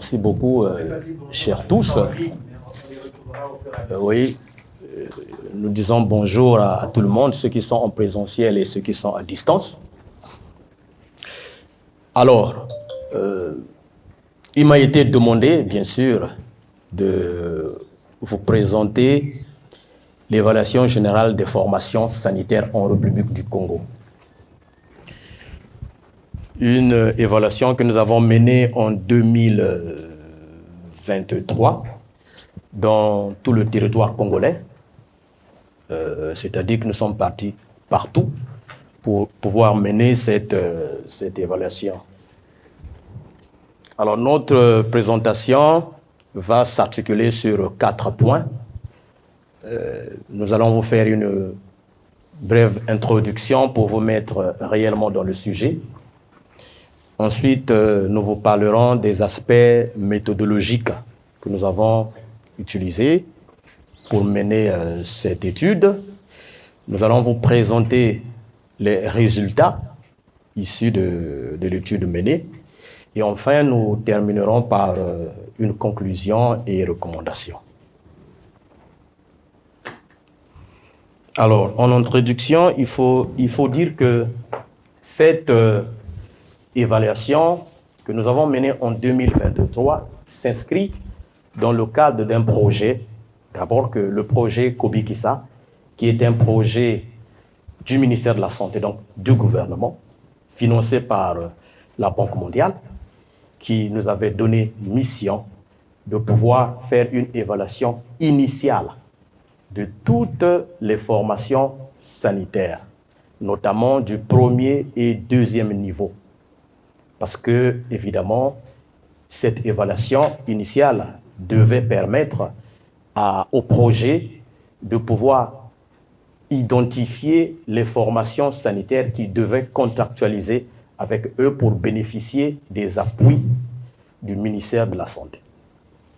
Merci beaucoup, chers tous. Oui, nous disons bonjour à tout le monde, ceux qui sont en présentiel et ceux qui sont à distance. Alors, il m'a été demandé, bien sûr, de vous présenter l'évaluation générale des formations sanitaires en République du Congo. Une évaluation que nous avons menée en 2023 dans tout le territoire congolais. C'est-à-dire que nous sommes partis partout pour pouvoir mener cette évaluation. Alors, notre présentation va s'articuler sur 4 points. Nous allons vous faire une brève introduction pour vous mettre réellement dans le sujet. Ensuite, nous vous parlerons des aspects méthodologiques que nous avons utilisés pour mener cette étude. Nous allons vous présenter les résultats issus de l'étude menée. Et enfin, nous terminerons par une conclusion et recommandations. Alors, en introduction, il faut dire que cette évaluation que nous avons menée en 2023 s'inscrit dans le cadre d'un projet, d'abord que le projet Kobikisa, qui est un projet du ministère de la Santé, donc du gouvernement, financé par la Banque mondiale, qui nous avait donné mission de pouvoir faire une évaluation initiale de toutes les formations sanitaires, notamment du premier et deuxième niveau. Parce que, évidemment, cette évaluation initiale devait permettre au projet de pouvoir identifier les formations sanitaires qui devaient contractualiser avec eux pour bénéficier des appuis du ministère de la Santé.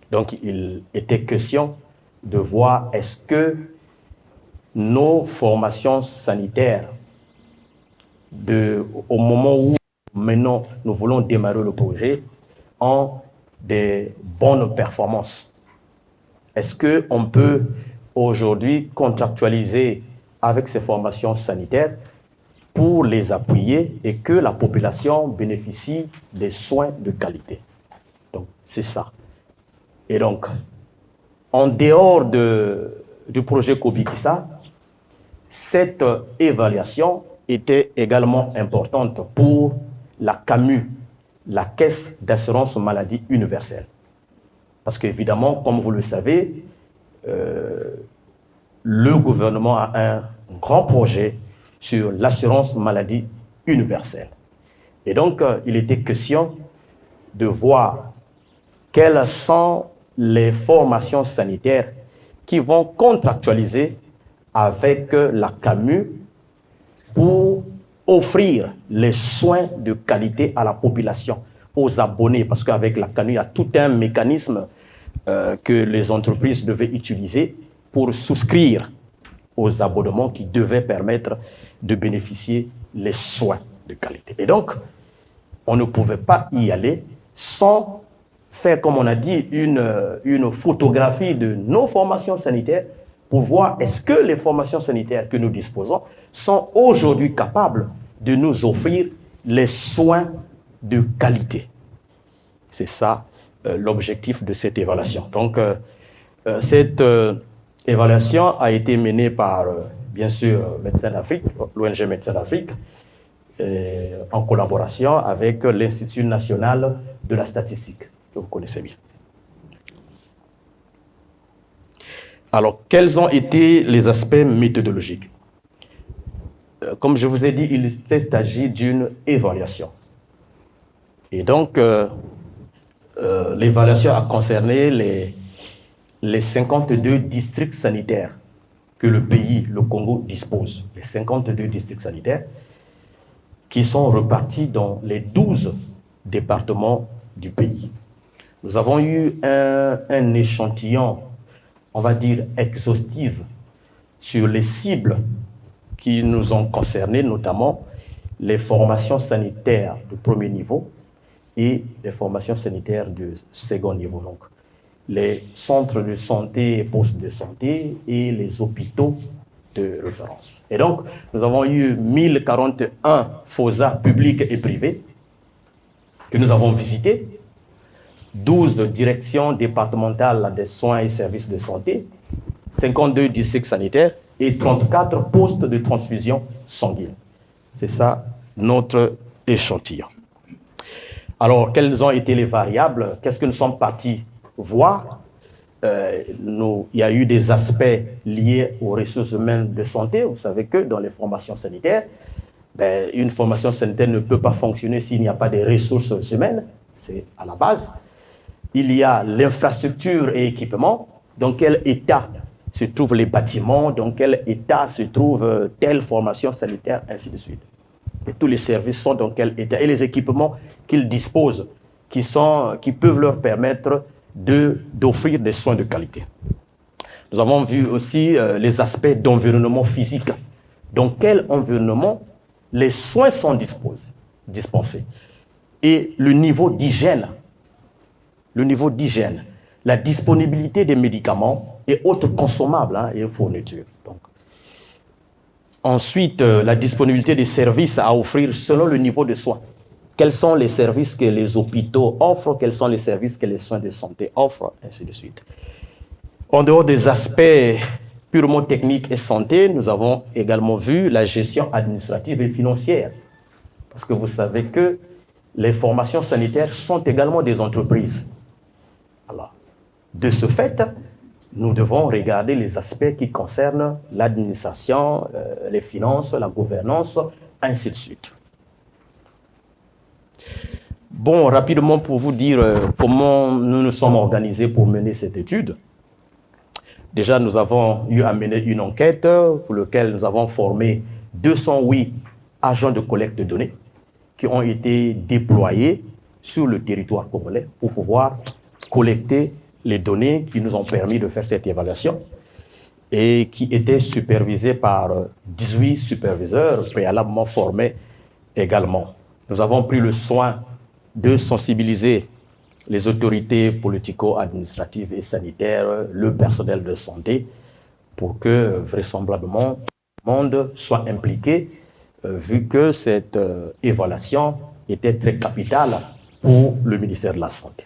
Donc, il était question de voir est-ce que nos formations sanitaires, au moment où maintenant nous voulons démarrer le projet, ont des bonnes performances. Est-ce qu'on peut aujourd'hui contractualiser avec ces formations sanitaires pour les appuyer et que la population bénéficie des soins de qualité? Donc, c'est ça. Et donc, en dehors du projet Kobikisa, cette évaluation était également importante pour la CAMU, la Caisse d'assurance maladie universelle. Parce qu'évidemment, comme vous le savez, le gouvernement a un grand projet sur l'assurance maladie universelle. Et donc, il était question de voir quelles sont les formations sanitaires qui vont contractualiser avec la CAMU pour offrir les soins de qualité à la population, aux abonnés, parce qu'avec la CAMU, il y a tout un mécanisme que les entreprises devaient utiliser pour souscrire aux abonnements qui devaient permettre de bénéficier les soins de qualité. Et donc, on ne pouvait pas y aller sans faire, comme on a dit, une photographie de nos formations sanitaires pour voir est-ce que les formations sanitaires que nous disposons sont aujourd'hui capables de nous offrir les soins de qualité. C'est ça l'objectif de cette évaluation. Donc, cette évaluation a été menée par, bien sûr, Médecins d'Afrique, l'ONG Médecins d'Afrique, en collaboration avec l'Institut national de la statistique, que vous connaissez bien. Alors, quels ont été les aspects méthodologiques? Comme je vous ai dit, il s'agit d'une évaluation. Et donc, l'évaluation a concerné les 52 districts sanitaires que le pays, le Congo, dispose. Les 52 districts sanitaires qui sont repartis dans les 12 départements du pays. Nous avons eu un échantillon, on va dire, exhaustif sur les cibles qui nous ont concernés, notamment les formations sanitaires de premier niveau et les formations sanitaires de second niveau. Donc, les centres de santé et postes de santé et les hôpitaux de référence. Et donc, nous avons eu 1041 FOSA publics et privés que nous avons visités, 12 directions départementales des soins et services de santé, 52 districts sanitaires et 34 postes de transfusion sanguine. C'est ça notre échantillon. Alors, quelles ont été les variables? Qu'est-ce que nous sommes partis voir? Il y a eu des aspects liés aux ressources humaines de santé. Vous savez que dans les formations sanitaires, une formation sanitaire ne peut pas fonctionner s'il n'y a pas de ressources humaines. C'est à la base. Il y a l'infrastructure et équipement. Dans quel état se trouvent les bâtiments? Dans quel état se trouve telle formation sanitaire? Ainsi de suite. Et tous les services sont dans quel état? Et les équipements qu'ils disposent, qui peuvent leur permettre d'offrir des soins de qualité. Nous avons vu aussi les aspects d'environnement physique. Dans quel environnement les soins sont dispensés. Et le niveau d'hygiène, la disponibilité des médicaments et autres consommables et fournitures. Donc, ensuite, la disponibilité des services à offrir selon le niveau de soins. Quels sont les services que les hôpitaux offrent, quels sont les services que les soins de santé offrent, ainsi de suite. En dehors des aspects purement techniques et santé, nous avons également vu la gestion administrative et financière. Parce que vous savez que les formations sanitaires sont également des entreprises. Alors, de ce fait, nous devons regarder les aspects qui concernent l'administration, les finances, la gouvernance, ainsi de suite. Bon, rapidement pour vous dire comment nous nous sommes organisés pour mener cette étude. Déjà, nous avons eu à mener une enquête pour laquelle nous avons formé 208 agents de collecte de données qui ont été déployés sur le territoire congolais pour pouvoir collecter les données qui nous ont permis de faire cette évaluation et qui étaient supervisés par 18 superviseurs préalablement formés également. Nous avons pris le soin de sensibiliser les autorités politico-administratives et sanitaires, le personnel de santé, pour que vraisemblablement tout le monde soit impliqué, vu que cette évaluation était très capitale pour le ministère de la Santé.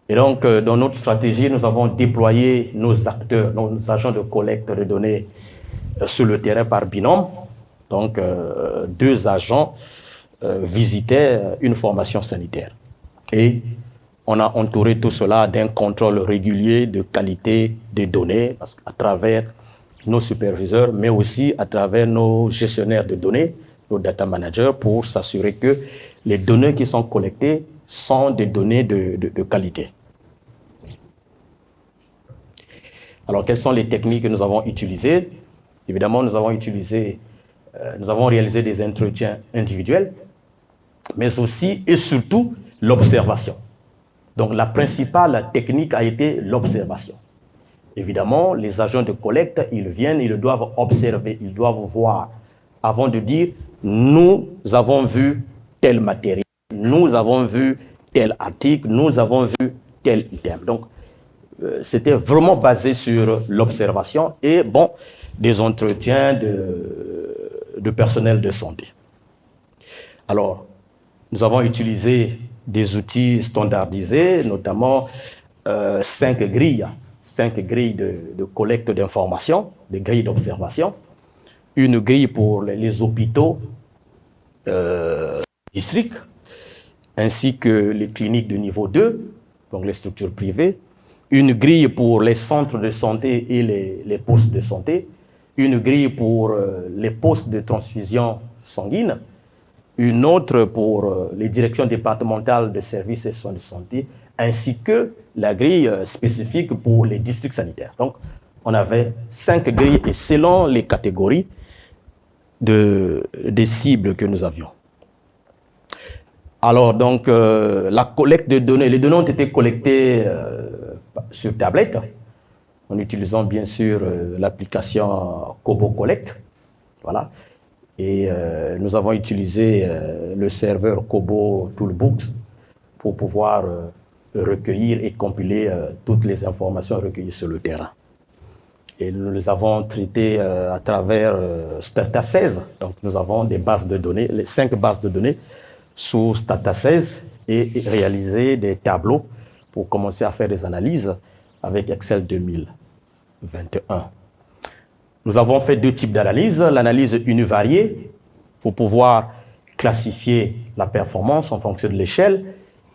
Et donc, dans notre stratégie, nous avons déployé nos acteurs, nos agents de collecte de données sur le terrain par binôme. Donc, 2 agents visitaient une formation sanitaire. Et on a entouré tout cela d'un contrôle régulier de qualité des données à travers nos superviseurs, mais aussi à travers nos gestionnaires de données, nos data managers, pour s'assurer que les données qui sont collectées sont des données de qualité. Alors, quelles sont les techniques que nous avons utilisées? Évidemment, nous avons réalisé des entretiens individuels, mais aussi et surtout l'observation. Donc, la principale technique a été l'observation. Évidemment, les agents de collecte, ils viennent, ils doivent observer, ils doivent voir, avant de dire, nous avons vu tel matériel, nous avons vu tel article, nous avons vu tel item. Donc, c'était vraiment basé sur l'observation et, bon, des entretiens de personnel de santé. Alors, nous avons utilisé des outils standardisés, notamment 5 grilles de collecte d'informations, des grilles d'observation. Une grille pour les hôpitaux districts, ainsi que les cliniques de niveau 2, donc les structures privées. Une grille pour les centres de santé et les postes de santé. Une grille pour les postes de transfusion sanguine. Une autre pour les directions départementales de services et soins de santé, ainsi que la grille spécifique pour les districts sanitaires. Donc, on avait 5 grilles et selon les catégories des cibles que nous avions. Alors, donc, la collecte de données, les données ont été collectées sur tablette, en utilisant bien sûr l'application Kobo Collect. Voilà. Et nous avons utilisé le serveur Kobo Toolbooks pour pouvoir recueillir et compiler toutes les informations recueillies sur le terrain. Et nous les avons traitées à travers Stata 16. Donc nous avons des bases de données, les 5 bases de données sous Stata 16 et réaliser des tableaux pour commencer à faire des analyses avec Excel 2021. Nous avons fait 2 types d'analyses. L'analyse univariée pour pouvoir classifier la performance en fonction de l'échelle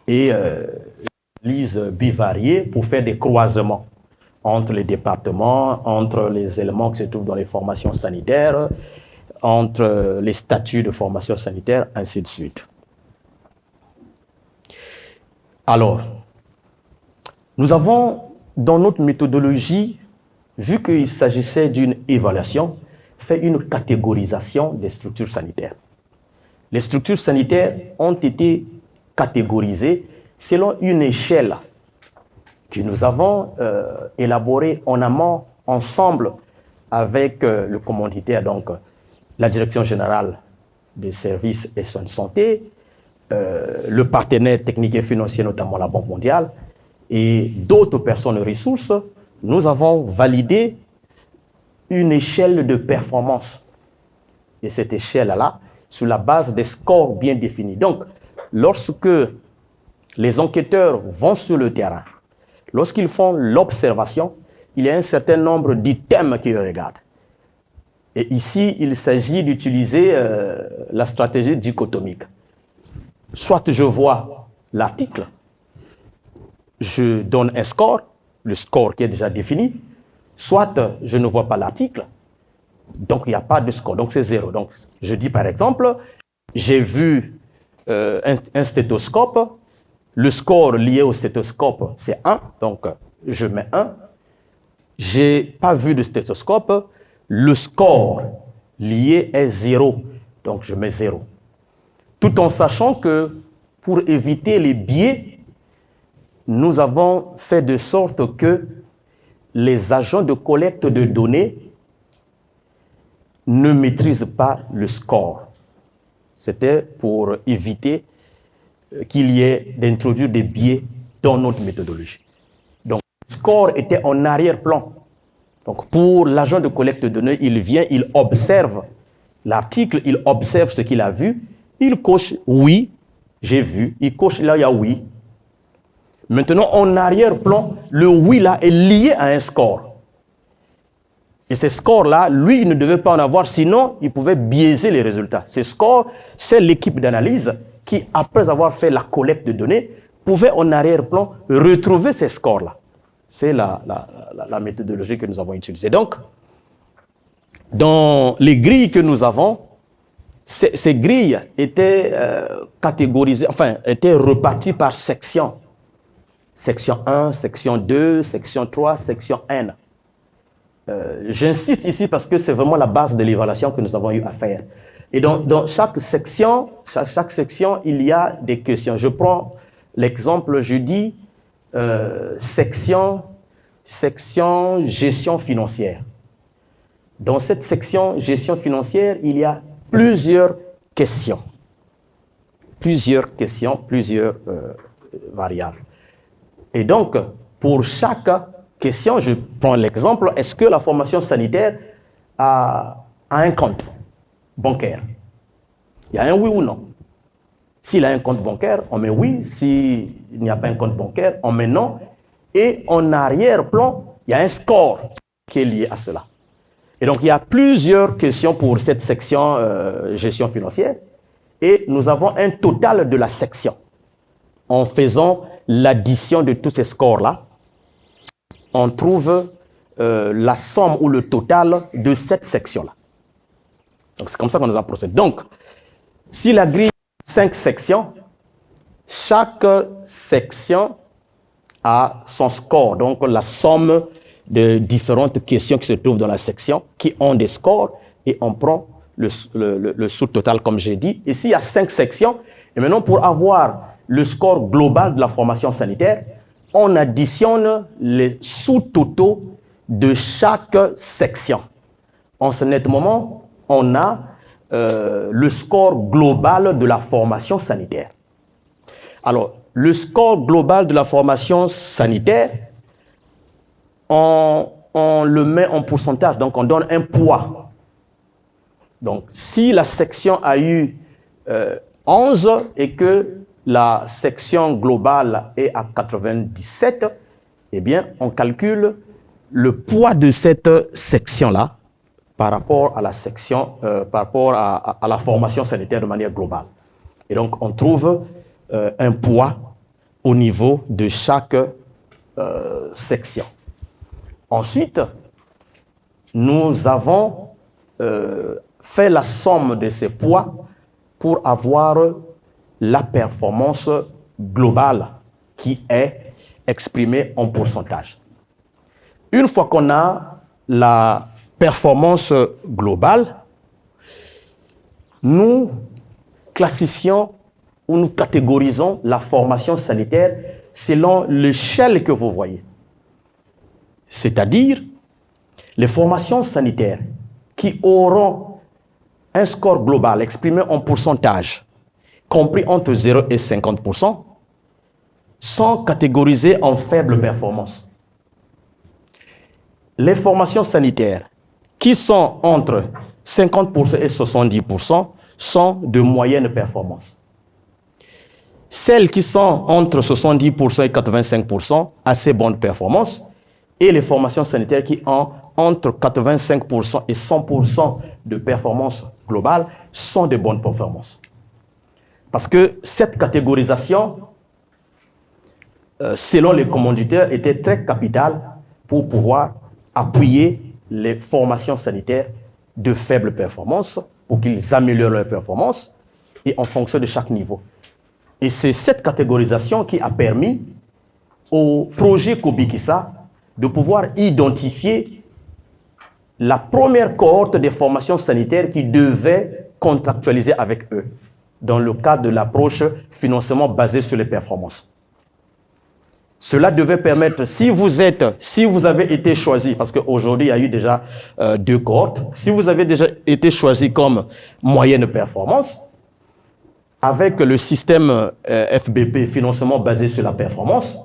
et l'analyse bivariée pour faire des croisements entre les départements, entre les éléments qui se trouvent dans les formations sanitaires, entre les statuts de formation sanitaire, ainsi de suite. Alors, nous avons, dans notre méthodologie, vu qu'il s'agissait d'une évaluation, fait une catégorisation des structures sanitaires. Les structures sanitaires ont été catégorisées selon une échelle que nous avons élaborée en amont, ensemble avec le commanditaire, donc la Direction générale des services et soins de santé, le partenaire technique et financier, notamment la Banque mondiale, et d'autres personnes ressources. Nous avons validé une échelle de performance. Et cette échelle-là, sur la base des scores bien définis. Donc, lorsque les enquêteurs vont sur le terrain, lorsqu'ils font l'observation, il y a un certain nombre d'items qu'ils regardent. Et ici, il s'agit d'utiliser la stratégie dichotomique. Soit je vois l'article, je donne un score, le score qui est déjà défini, soit je ne vois pas l'article, donc il n'y a pas de score, donc c'est 0. Donc je dis par exemple, j'ai vu un stéthoscope, le score lié au stéthoscope c'est 1, donc je mets 1. Je n'ai pas vu de stéthoscope, le score lié est 0, donc je mets 0. Tout en sachant que pour éviter les biais, nous avons fait de sorte que les agents de collecte de données ne maîtrisent pas le score. C'était pour éviter qu'il y ait d'introduire des biais dans notre méthodologie. Donc, le score était en arrière-plan. Donc, pour l'agent de collecte de données, il vient, il observe l'article, il observe ce qu'il a vu, il coche « oui », j'ai vu, il coche là, il y a « oui ». Maintenant, en arrière-plan, le « oui » là est lié à un score. Et ces scores-là, lui, il ne devait pas en avoir, sinon, il pouvait biaiser les résultats. Ces scores, c'est l'équipe d'analyse qui, après avoir fait la collecte de données, pouvait en arrière-plan retrouver ces scores-là. C'est la méthodologie que nous avons utilisée. Donc, dans les grilles que nous avons, ces grilles étaient catégorisées, enfin, étaient reparties par section. Section 1, section 2, section 3, section N. J'insiste ici parce que c'est vraiment la base de l'évaluation que nous avons eu à faire. Et dans chaque section, il y a des questions. Je prends l'exemple, je dis section gestion financière. Dans cette section gestion financière, il y a plusieurs questions. Plusieurs variables. Et donc, pour chaque question, je prends l'exemple, est-ce que la formation sanitaire a un compte bancaire? Il y a un oui ou non. S'il a un compte bancaire, on met oui. S'il n'y a pas un compte bancaire, on met non. Et en arrière-plan, il y a un score qui est lié à cela. Et donc, il y a plusieurs questions pour cette section gestion financière. Et nous avons un total de la section. En faisant l'addition de tous ces scores-là, on trouve la somme ou le total de cette section-là. Donc, c'est comme ça qu'on nous a procédé. Donc, si la grille a 5 sections, chaque section a son score. Donc, la somme de différentes questions qui se trouvent dans la section, qui ont des scores, et on prend le sous-total, comme j'ai dit. Et s'il y a 5 sections, et maintenant, pour avoir le score global de la formation sanitaire, on additionne les sous-totaux de chaque section. En ce net moment, on a le score global de la formation sanitaire. Alors, le score global de la formation sanitaire, on le met en pourcentage, donc on donne un poids. Donc, si la section a eu 11 et que la section globale est à 97, eh bien, on calcule le poids de cette section-là par rapport à la section, par rapport à la formation sanitaire de manière globale. Et donc, on trouve un poids au niveau de chaque section. Ensuite, nous avons fait la somme de ces poids pour avoir la performance globale qui est exprimée en pourcentage. Une fois qu'on a la performance globale, nous classifions ou nous catégorisons la formation sanitaire selon l'échelle que vous voyez. C'est-à-dire les formations sanitaires qui auront un score global exprimé en pourcentage, compris entre 0 et 50%, sont catégorisées en faible performance. Les formations sanitaires qui sont entre 50% et 70% sont de moyenne performance. Celles qui sont entre 70% et 85%, assez bonne performance, et les formations sanitaires qui ont entre 85% et 100% de performance globale sont de bonnes performances. Parce que cette catégorisation, selon les commanditaires, était très capitale pour pouvoir appuyer les formations sanitaires de faible performance pour qu'ils améliorent leur performance et en fonction de chaque niveau. Et c'est cette catégorisation qui a permis au projet Kobikisa de pouvoir identifier la première cohorte des formations sanitaires qui devait contractualiser avec eux dans le cadre de l'approche financement basée sur les performances. Cela devait permettre, si vous avez été choisi, parce qu'aujourd'hui il y a eu déjà 2 cohortes, si vous avez déjà été choisi comme moyenne performance, avec le système FBP, financement basé sur la performance,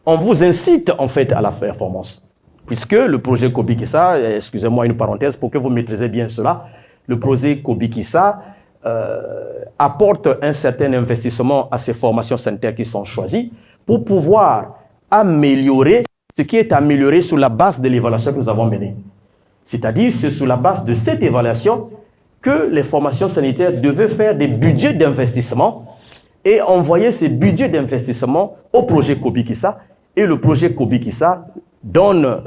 on vous incite en fait à la performance. Puisque le projet Kobikisa, excusez-moi une parenthèse pour que vous maîtrisez bien cela, le projet Kobikisa apporte un certain investissement à ces formations sanitaires qui sont choisies pour pouvoir améliorer ce qui est amélioré sur la base de l'évaluation que nous avons menée. C'est-à-dire, c'est sur la base de cette évaluation que les formations sanitaires devaient faire des budgets d'investissement et envoyer ces budgets d'investissement au projet Kobikisa. Et le projet Kobikisa donne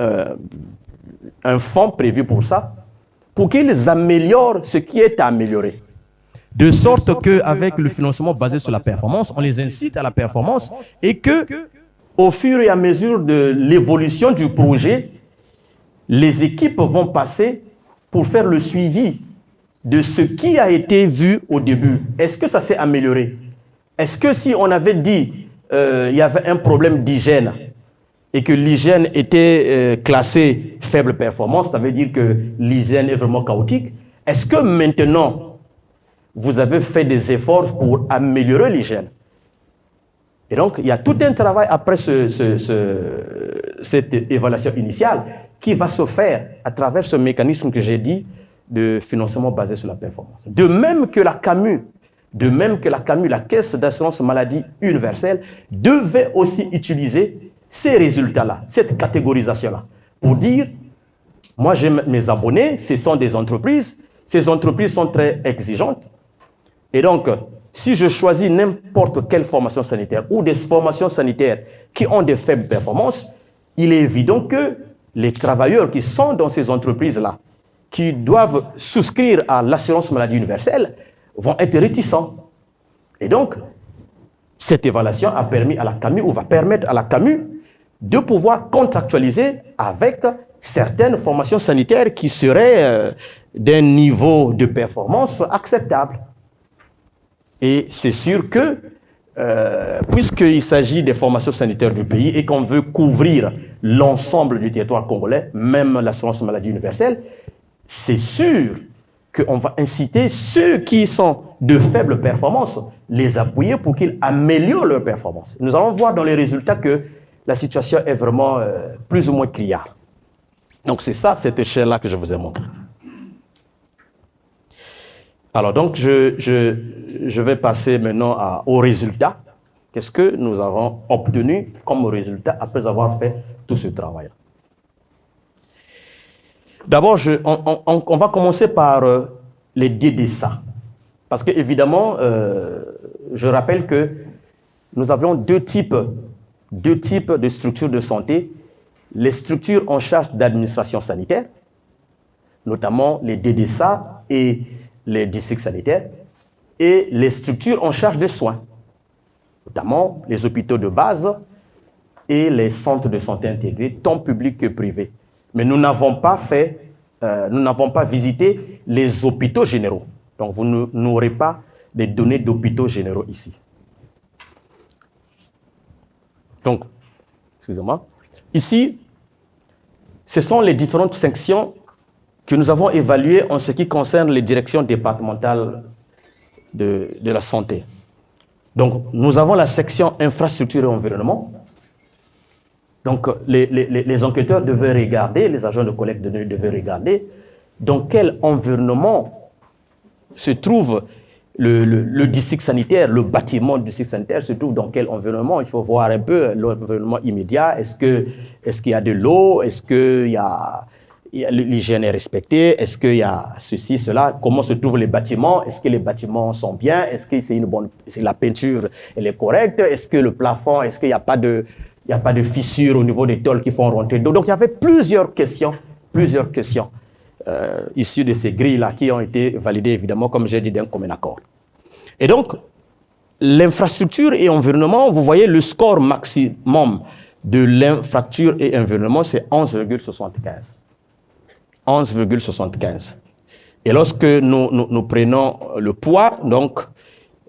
un fonds prévu pour ça, pour qu'ils améliorent ce qui est à améliorer. De sorte qu'avec le financement basé sur la performance, on les incite à la performance et que, au fur et à mesure de l'évolution du projet, les équipes vont passer pour faire le suivi de ce qui a été vu au début. Est-ce que ça s'est amélioré? Est-ce que si on avait dit il y avait un problème d'hygiène et que l'hygiène était classée faible performance, ça veut dire que l'hygiène est vraiment chaotique. Est-ce que maintenant, vous avez fait des efforts pour améliorer l'hygiène? Et donc, il y a tout un travail après cette évaluation initiale qui va se faire à travers ce mécanisme que j'ai dit de financement basé sur la performance. De même que la CAMU, la Caisse d'assurance maladie universelle, devait aussi utiliser ces résultats-là, cette catégorisation-là, pour dire, moi j'ai mes abonnés, ce sont des entreprises, ces entreprises sont très exigeantes, et donc, si je choisis n'importe quelle formation sanitaire ou des formations sanitaires qui ont des faibles performances, il est évident que les travailleurs qui sont dans ces entreprises-là, qui doivent souscrire à l'assurance maladie universelle, vont être réticents. Et donc, cette évaluation a permis à la CAMU, ou va permettre à la CAMU, de pouvoir contractualiser avec certaines formations sanitaires qui seraient d'un niveau de performance acceptable. Et c'est sûr que, puisqu'il s'agit des formations sanitaires du pays et qu'on veut couvrir l'ensemble du territoire congolais, même l'assurance maladie universelle, c'est sûr qu'on va inciter ceux qui sont de faible performance, les appuyer pour qu'ils améliorent leur performance. Nous allons voir dans les résultats que la situation est vraiment plus ou moins criarde. Donc c'est ça, cette échelle-là que je vous ai montrée. Alors donc, je vais passer maintenant aux résultats. Qu'est-ce que nous avons obtenu comme résultat après avoir fait tout ce travail? D'abord, on va commencer par les DDSA. Parce que évidemment, je rappelle que nous avions deux types de structures de santé. Les structures en charge d'administration sanitaire, notamment les DDSA et les districts sanitaires, et les structures en charge des soins, notamment les hôpitaux de base et les centres de santé intégrés, tant publics que privés. Mais nous n'avons pas visité les hôpitaux généraux. Donc vous n'aurez pas des données d'hôpitaux généraux ici. Donc, excusez-moi. Ici, ce sont les différentes sections que nous avons évaluées en ce qui concerne les directions départementales de la santé. Donc, nous avons la section infrastructure et environnement. Donc, les enquêteurs devaient regarder, les agents de collecte de données devaient regarder dans quel environnement se trouve le district sanitaire, le bâtiment du district sanitaire se trouve dans quel environnement. Il faut voir un peu l'environnement immédiat. Est-ce qu'il y a de l'eau? Est-ce qu'il y a l'hygiène est respectée? Est-ce qu'il y a ceci, cela? Comment se trouvent les bâtiments? Est-ce que les bâtiments sont bien? Est-ce que c'est la peinture elle est correcte? Est-ce que le plafond, est-ce qu'il n'y a pas de fissures au niveau des tôles qui font rentrer d'eau? Donc il y avait plusieurs questions issues de ces grilles-là qui ont été validées évidemment, comme j'ai dit, d'un commun accord. Et donc, l'infrastructure et environnement, vous voyez le score maximum de l'infrastructure et environnement, c'est 11,75. 11,75. Et lorsque nous prenons le poids, donc,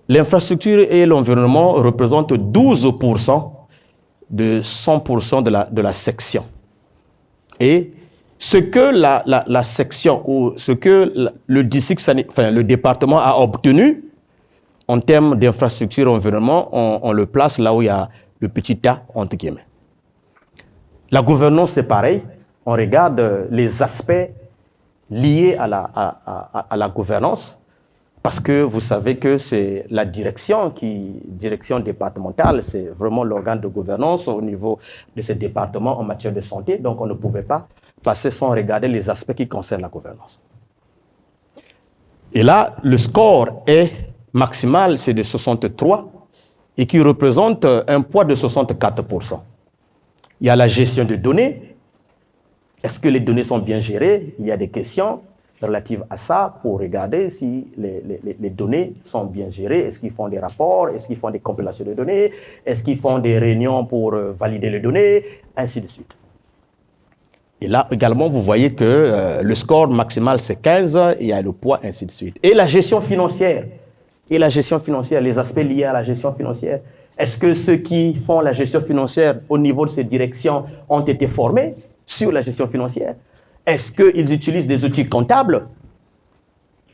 l'infrastructure et l'environnement représentent 12% de 100% de la section. Et ce que la section ou ce que le district sanitaire, enfin, le département a obtenu en termes d'infrastructure et environnement, on le place là où il y a le petit A, entre guillemets. La gouvernance, c'est pareil. On regarde les aspects liés à la gouvernance, parce que vous savez que c'est la direction départementale, c'est vraiment l'organe de gouvernance au niveau de ce département en matière de santé, donc on ne pouvait pas passer sans regarder les aspects qui concernent la gouvernance. Et là, le score est maximal, c'est de 63, et qui représente un poids de 64%. Il y a la gestion de données. Est-ce que les données sont bien gérées? Il y a des questions relatives à ça pour regarder si les données sont bien gérées. Est-ce qu'ils font des rapports? Est-ce qu'ils font des compilations de données? Est-ce qu'ils font des réunions pour valider les données? Ainsi de suite. Et là également, vous voyez que le score maximal, c'est 15, il y a le poids, ainsi de suite. Et la gestion financière. Et la gestion financière, les aspects liés à la gestion financière. Est-ce que ceux qui font la gestion financière au niveau de ces directions ont été formés sur la gestion financière? Est-ce qu'ils utilisent des outils comptables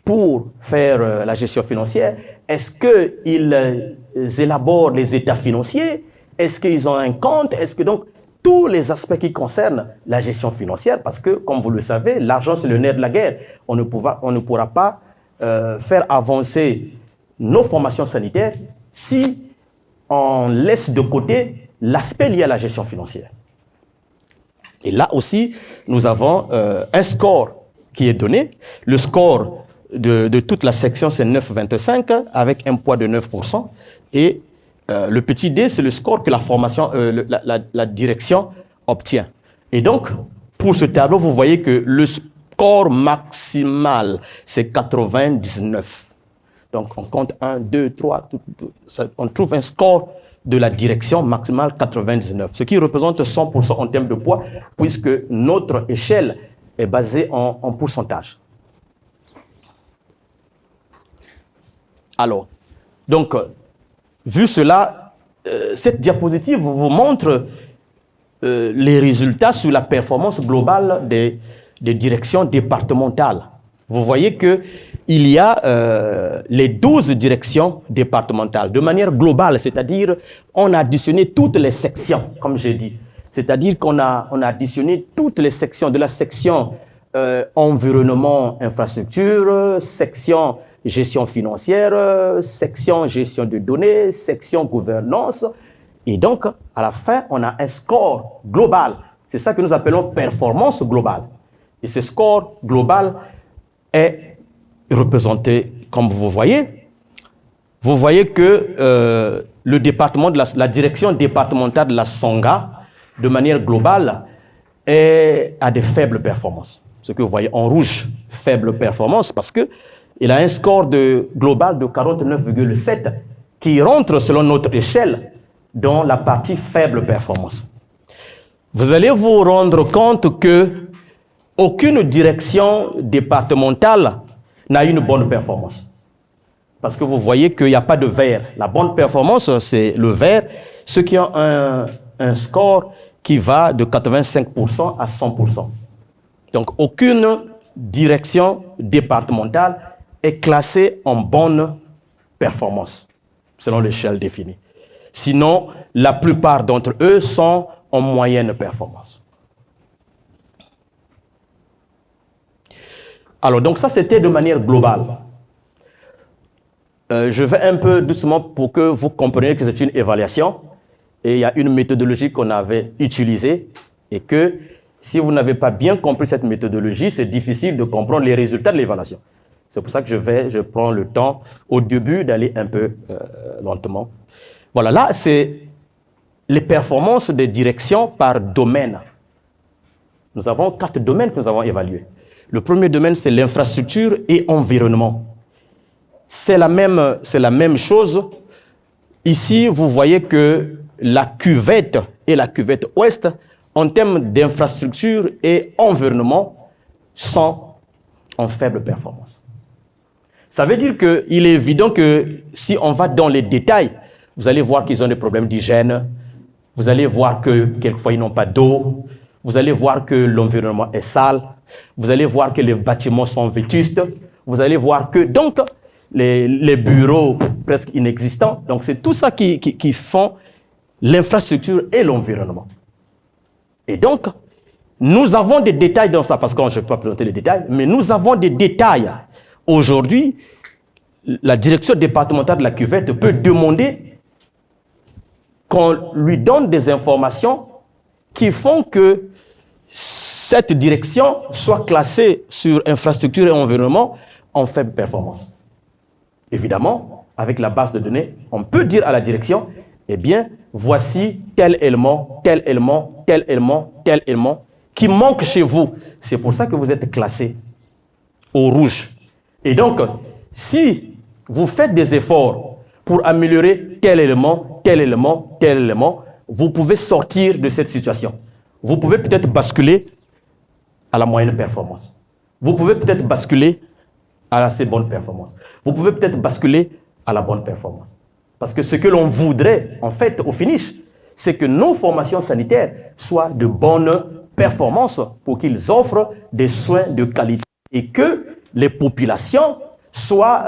pour faire la gestion financière? Est-ce qu'ils élaborent les états financiers? Est-ce qu'ils ont un compte? Est-ce que donc tous les aspects qui concernent la gestion financière, parce que, comme vous le savez, l'argent, c'est le nerf de la guerre. On ne pourra pas faire avancer nos formations sanitaires si on laisse de côté l'aspect lié à la gestion financière. Et là aussi, nous avons un score qui est donné. Le score de toute la section, c'est 9,25 avec un poids de 9%. Et le petit d, c'est le score que la formation, la direction obtient. Et donc, pour ce tableau, vous voyez que le score maximal, c'est 99. Donc, on compte 1, 2, 3, on trouve un score de la direction maximale 99, ce qui représente 100% en termes de poids, puisque notre échelle est basée en pourcentage. Alors, donc, vu cela, cette diapositive vous montre les résultats sur la performance globale des directions départementales vous voyez qu'il y a les 12 directions départementales de manière globale, c'est-à-dire on a additionné toutes les sections, comme j'ai dit. C'est-à-dire qu'on a additionné toutes les sections, de la section environnement, infrastructure, section gestion financière, section gestion de données, section gouvernance. Et donc, à la fin, on a un score global. C'est ça que nous appelons performance globale. Et ce score global est représenté, comme vous voyez. Vous voyez que le département de la direction départementale de la Songa, de manière globale, a des faibles performances. Ce que vous voyez en rouge, faible performance, parce qu'il a un score global de 49,7 qui rentre selon notre échelle dans la partie faible performance. Vous allez vous rendre compte que aucune direction départementale n'a une bonne performance. Parce que vous voyez qu'il n'y a pas de vert. La bonne performance, c'est le vert, ceux qui ont un score qui va de 85% à 100%. Donc, aucune direction départementale est classée en bonne performance, selon l'échelle définie. Sinon, la plupart d'entre eux sont en moyenne performance. Alors, donc ça, c'était de manière globale. Je vais un peu doucement pour que vous compreniez que c'est une évaluation. Et il y a une méthodologie qu'on avait utilisée et que si vous n'avez pas bien compris cette méthodologie, c'est difficile de comprendre les résultats de l'évaluation. C'est pour ça que je prends le temps au début d'aller un peu lentement. Voilà, là, c'est les performances des directions par domaine. Nous avons 4 domaines que nous avons évalués. Le premier domaine, c'est l'infrastructure et environnement. C'est la même chose. Ici, vous voyez que la cuvette et la cuvette ouest, en termes d'infrastructure et environnement, sont en faible performance. Ça veut dire qu'il est évident que si on va dans les détails, vous allez voir qu'ils ont des problèmes d'hygiène, vous allez voir que quelquefois ils n'ont pas d'eau, vous allez voir que l'environnement est sale, vous allez voir que les bâtiments sont vétustes, vous allez voir que donc les bureaux presque inexistants. Donc c'est tout ça qui font l'infrastructure et l'environnement. Et donc, nous avons des détails dans ça, parce que je ne peux pas présenter les détails, mais nous avons des détails. Aujourd'hui, la direction départementale de la cuvette peut demander qu'on lui donne des informations qui font que cette direction soit classée sur infrastructure et environnement en faible performance. Évidemment, avec la base de données, on peut dire à la direction, eh bien, voici tel élément, tel élément, tel élément, tel élément qui manque chez vous. C'est pour ça que vous êtes classé au rouge. Et donc, si vous faites des efforts pour améliorer tel élément, tel élément, tel élément, vous pouvez sortir de cette situation. Vous pouvez peut-être basculer à la moyenne performance. Vous pouvez peut-être basculer à l'assez bonne performance. Vous pouvez peut-être basculer à la bonne performance. Parce que ce que l'on voudrait, en fait, au finish, c'est que nos formations sanitaires soient de bonne performance pour qu'ils offrent des soins de qualité et que les populations soient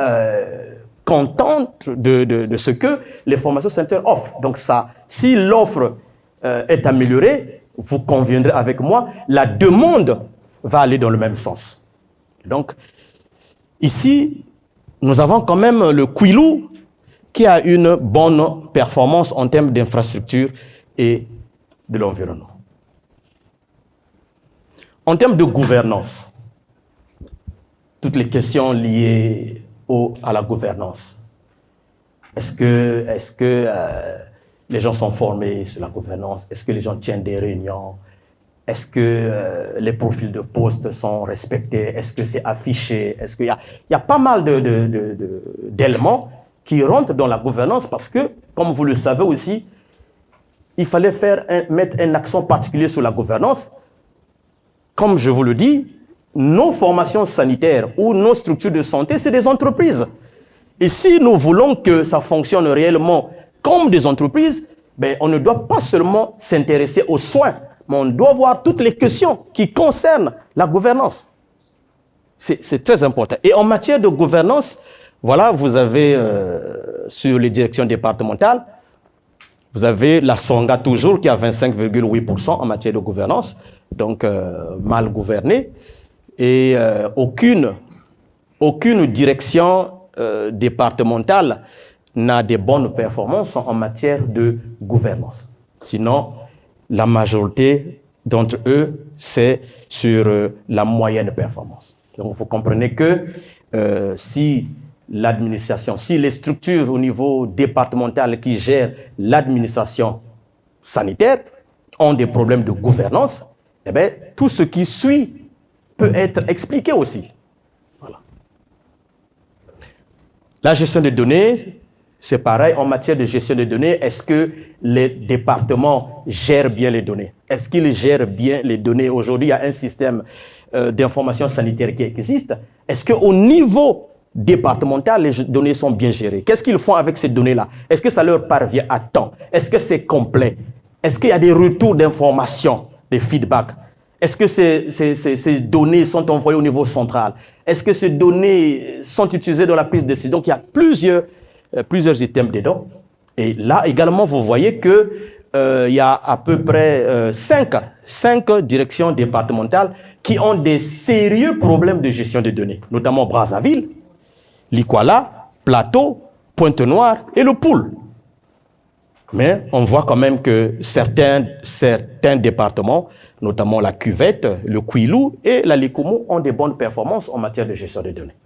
contentes de ce que les formations sanitaires offrent. Donc ça, si l'offre est améliorée, vous conviendrez avec moi, la demande va aller dans le même sens. Donc, ici, nous avons quand même le Kwilu qui a une bonne performance en termes d'infrastructure et de l'environnement. En termes de gouvernance, toutes les questions liées à la gouvernance. Est-ce que les gens sont formés sur la gouvernance? Est-ce que les gens tiennent des réunions? Est-ce que les profils de poste sont respectés? Est-ce que c'est affiché? Est-ce qu'il y a pas mal d'éléments qui rentrent dans la gouvernance parce que, comme vous le savez aussi, il fallait mettre un accent particulier sur la gouvernance. Comme je vous le dis, nos formations sanitaires ou nos structures de santé, c'est des entreprises. Et si nous voulons que ça fonctionne réellement comme des entreprises, ben, on ne doit pas seulement s'intéresser aux soins, mais on doit voir toutes les questions qui concernent la gouvernance. C'est très important. Et en matière de gouvernance, voilà, vous avez sur les directions départementales, vous avez la Songa toujours qui a 25,8% en matière de gouvernance, donc mal gouvernée. Et aucune direction départementale n'a de bonnes performances en matière de gouvernance. Sinon, la majorité d'entre eux, c'est sur la moyenne performance. Donc, vous comprenez que si l'administration, si les structures au niveau départemental qui gèrent l'administration sanitaire ont des problèmes de gouvernance, eh bien, tout ce qui suit peut être expliqué aussi. Voilà. La gestion des données, c'est pareil, en matière de gestion des données, est-ce que les départements gèrent bien les données? Est-ce qu'ils gèrent bien les données? Aujourd'hui, il y a un système d'information sanitaire qui existe. Est-ce qu'au niveau départemental, les données sont bien gérées? Qu'est-ce qu'ils font avec ces données-là? Est-ce que ça leur parvient à temps? Est-ce que c'est complet? Est-ce qu'il y a des retours d'informations, des feedbacks? Est-ce que ces données sont envoyées au niveau central? Est-ce que ces données sont utilisées dans la prise de décision? Donc, il y a plusieurs items dedans. Et là, également, vous voyez qu'il y a à peu près 5 directions départementales qui ont des sérieux problèmes de gestion de données, notamment Brazzaville, Likwala, Plateau, Pointe-Noire et le Poul. Mais on voit quand même que certains départements, notamment la Cuvette, le Kouilou et la Likoumou, ont des bonnes performances en matière de gestion de données.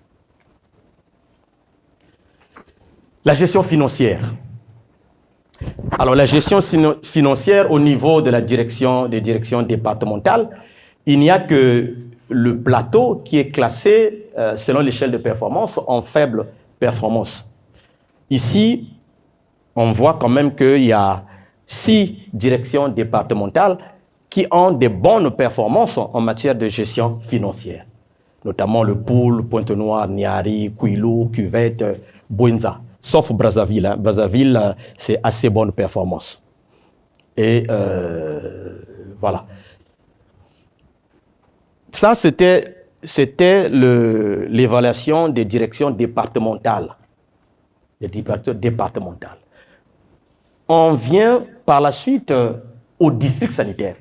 La gestion financière. Alors, la gestion financière au niveau de des directions départementales, il n'y a que le Plateau qui est classé, selon l'échelle de performance, en faible performance. Ici, on voit quand même qu'il y a 6 directions départementales qui ont des bonnes performances en matière de gestion financière, notamment le Poul, Pointe-Noire, Niari, Kouilou, Cuvette, Bouenza, sauf Brazzaville. Hein. Brazzaville, c'est assez bonne performance. Et voilà. Ça, c'était l'évaluation des directions départementales. On vient par la suite au district sanitaire.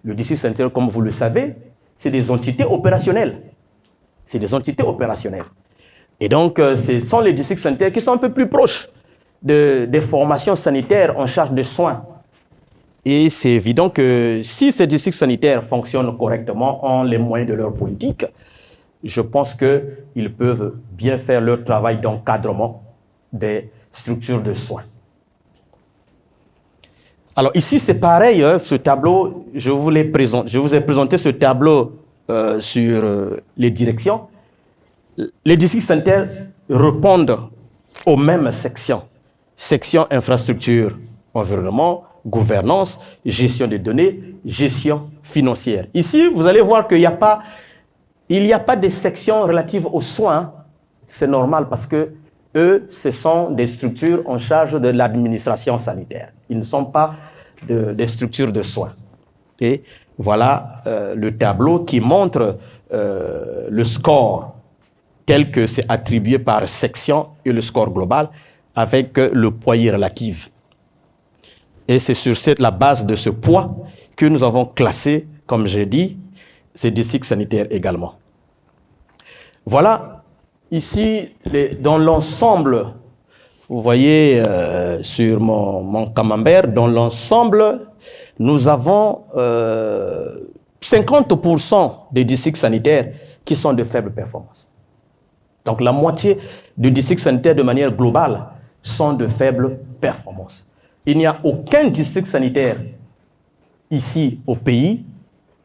Le district sanitaire, comme vous le savez, c'est des entités opérationnelles. C'est des entités opérationnelles. Et donc, ce sont les districts sanitaires qui sont un peu plus proches des formations sanitaires en charge des soins. Et c'est évident que si ces districts sanitaires fonctionnent correctement, ont les moyens de leur politique, je pense qu'ils peuvent bien faire leur travail d'encadrement des structures de soins. Alors ici, c'est pareil, hein, ce tableau, je vous ai présenté ce tableau sur les directions. Les districts sanitaires répondent aux mêmes sections. Section infrastructure, environnement, gouvernance, gestion des données, gestion financière. Ici, vous allez voir qu'il n'y a pas de section relative aux soins. C'est normal parce que eux, ce sont des structures en charge de l'administration sanitaire. Ils ne sont pas des structures de soins. Et voilà le tableau qui montre le score tel que c'est attribué par section et le score global avec le poids relatif. Et c'est sur la base de ce poids que nous avons classé, comme j'ai dit, ces districts sanitaires également. Voilà, ici, dans l'ensemble, vous voyez sur mon camembert, dans l'ensemble, nous avons 50% des districts sanitaires qui sont de faible performance. Donc la moitié des districts sanitaires de manière globale sont de faible performance. Il n'y a aucun district sanitaire ici au pays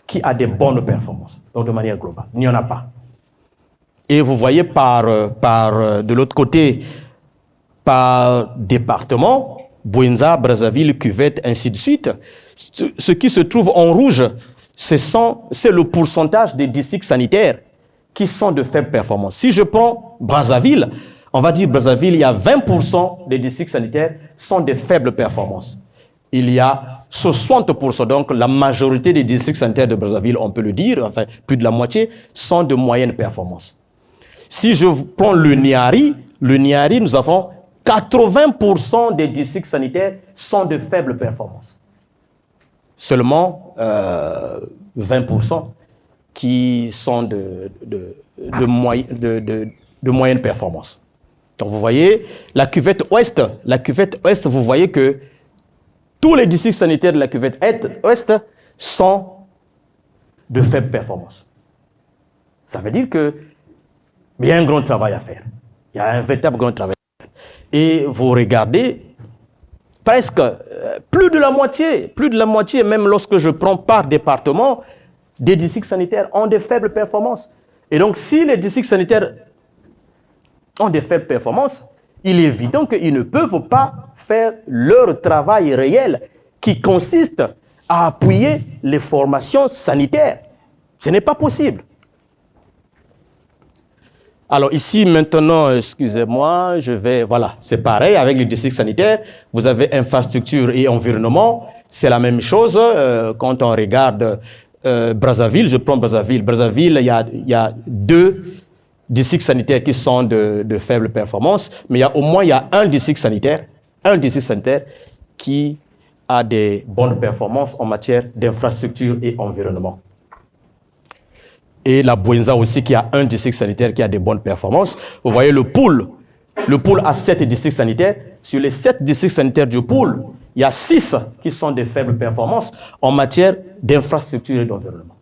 qui a des bonnes performances, donc de manière globale. Il n'y en a pas. Et vous voyez de l'autre côté, par département, Bouenza, Brazzaville, Cuvette, ainsi de suite, ce qui se trouve en rouge, c'est le pourcentage des districts sanitaires qui sont de faible performance. Si je prends Brazzaville, on va dire Brazzaville, il y a 20% des districts sanitaires sont de faible performance. Il y a 60%, donc la majorité des districts sanitaires de Brazzaville, on peut le dire, enfin plus de la moitié, sont de moyenne performance. Si je prends le Niari, nous avons 80% des districts sanitaires sont de faible performance. Seulement 20% qui sont de moyenne performance. Donc vous voyez, la cuvette ouest, vous voyez que tous les districts sanitaires de la cuvette ouest sont de faible performance. Ça veut dire qu'il y a un grand travail à faire. Il y a un véritable grand travail à faire. Et vous regardez, presque plus de la moitié, même lorsque je prends par département, des districts sanitaires ont de faibles performances. Et donc, si les districts sanitaires ont de faibles performances, il est évident qu'ils ne peuvent pas faire leur travail réel qui consiste à appuyer les formations sanitaires. Ce n'est pas possible. Alors ici, maintenant, excusez-moi, voilà, c'est pareil avec les districts sanitaires. Vous avez infrastructure et environnement, c'est la même chose. Quand on regarde Brazzaville, je prends Brazzaville. Brazzaville, il y a 2 districts sanitaires qui sont de faible performance, mais il y a un district sanitaire qui a des bonnes performances en matière d'infrastructure et environnement. Et la Bouenza aussi qui a un district sanitaire qui a des bonnes performances. Vous voyez le pool a 7 districts sanitaires. Sur les 7 districts sanitaires du pool, il y a 6 qui sont de faibles performances en matière d'infrastructure et d'environnement.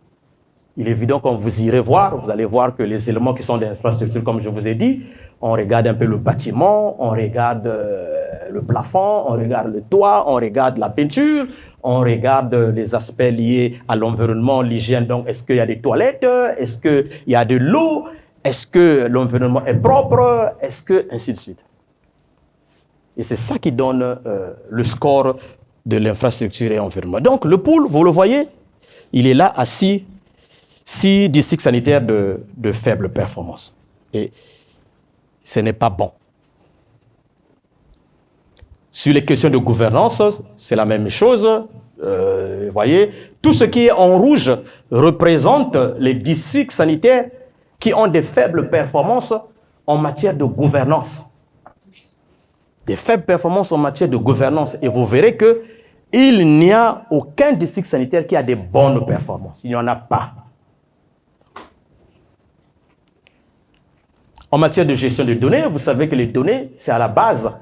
Il est évident quand vous irez voir, vous allez voir que les éléments qui sont d'infrastructure, comme je vous ai dit, on regarde un peu le bâtiment, on regarde le plafond, on regarde le toit, on regarde la peinture, on regarde les aspects liés à l'environnement, l'hygiène. Donc, est-ce qu'il y a des toilettes? Est-ce qu'il y a de l'eau? Est-ce que l'environnement est propre? Est-ce que... ainsi de suite. Et c'est ça qui donne le score de l'infrastructure et l'environnement. Donc, le pool, vous le voyez, il est là à 6 districts sanitaires de faible performance. Et ce n'est pas bon. Sur les questions de gouvernance, c'est la même chose. Vous voyez, tout ce qui est en rouge représente les districts sanitaires qui ont des faibles performances en matière de gouvernance. Des faibles performances en matière de gouvernance. Et vous verrez qu'il n'y a aucun district sanitaire qui a des bonnes performances. Il n'y en a pas. En matière de gestion de données, vous savez que les données, c'est à la base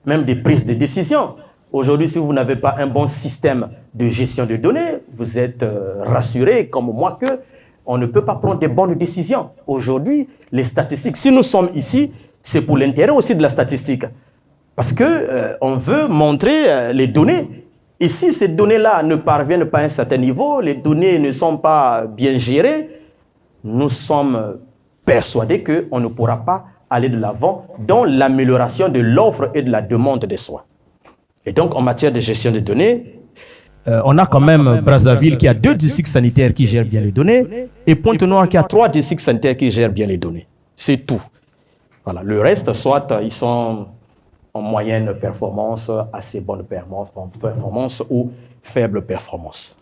même des prises de décision. Aujourd'hui, si vous n'avez pas un bon système de gestion de données, vous êtes rassuré comme moi qu'on ne peut pas prendre de bonnes décisions. Aujourd'hui, les statistiques, si nous sommes ici, c'est pour l'intérêt aussi de la statistique. Parce qu'on veut montrer les données. Et si ces données-là ne parviennent pas à un certain niveau, les données ne sont pas bien gérées, nous sommes persuadés qu'on ne pourra pas aller de l'avant dans l'amélioration de l'offre et de la demande des soins. Et donc, en matière de gestion des données, on a quand même Brazzaville qui a 2 districts sanitaires qui gèrent bien les données et Pointe-Noire qui a 3 districts sanitaires qui gèrent bien les données. C'est tout. Voilà. Le reste, soit ils sont en moyenne performance, assez bonne performance ou faible performance.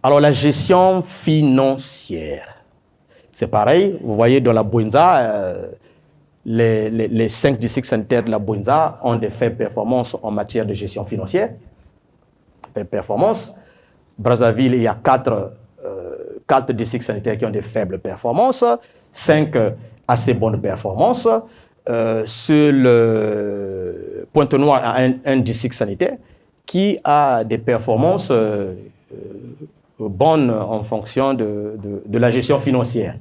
Alors, la gestion financière. C'est pareil, vous voyez dans la Bouenza, les 5 districts sanitaires de la Bouenza ont des faibles performances en matière de gestion financière. Faibles performances. Brazzaville, il y a 4 districts sanitaires qui ont des faibles performances, 5 assez bonnes performances. Sur le Pointe-Noire, a un district sanitaire qui a des performances bonnes en fonction de la gestion financière.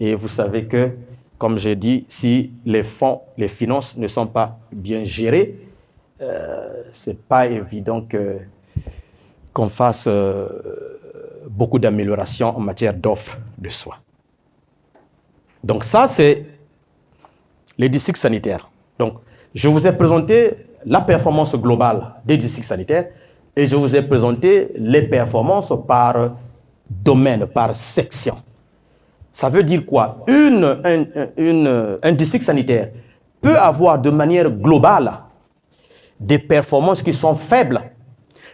Et vous savez que, comme j'ai dit, si les fonds, les finances ne sont pas bien gérées, ce n'est pas évident qu'on fasse beaucoup d'améliorations en matière d'offres de soins. Donc ça, c'est les districts sanitaires. Donc, je vous ai présenté la performance globale des districts sanitaires et je vous ai présenté les performances par domaine, par section. Ça veut dire quoi? Un district sanitaire peut avoir de manière globale des performances qui sont faibles,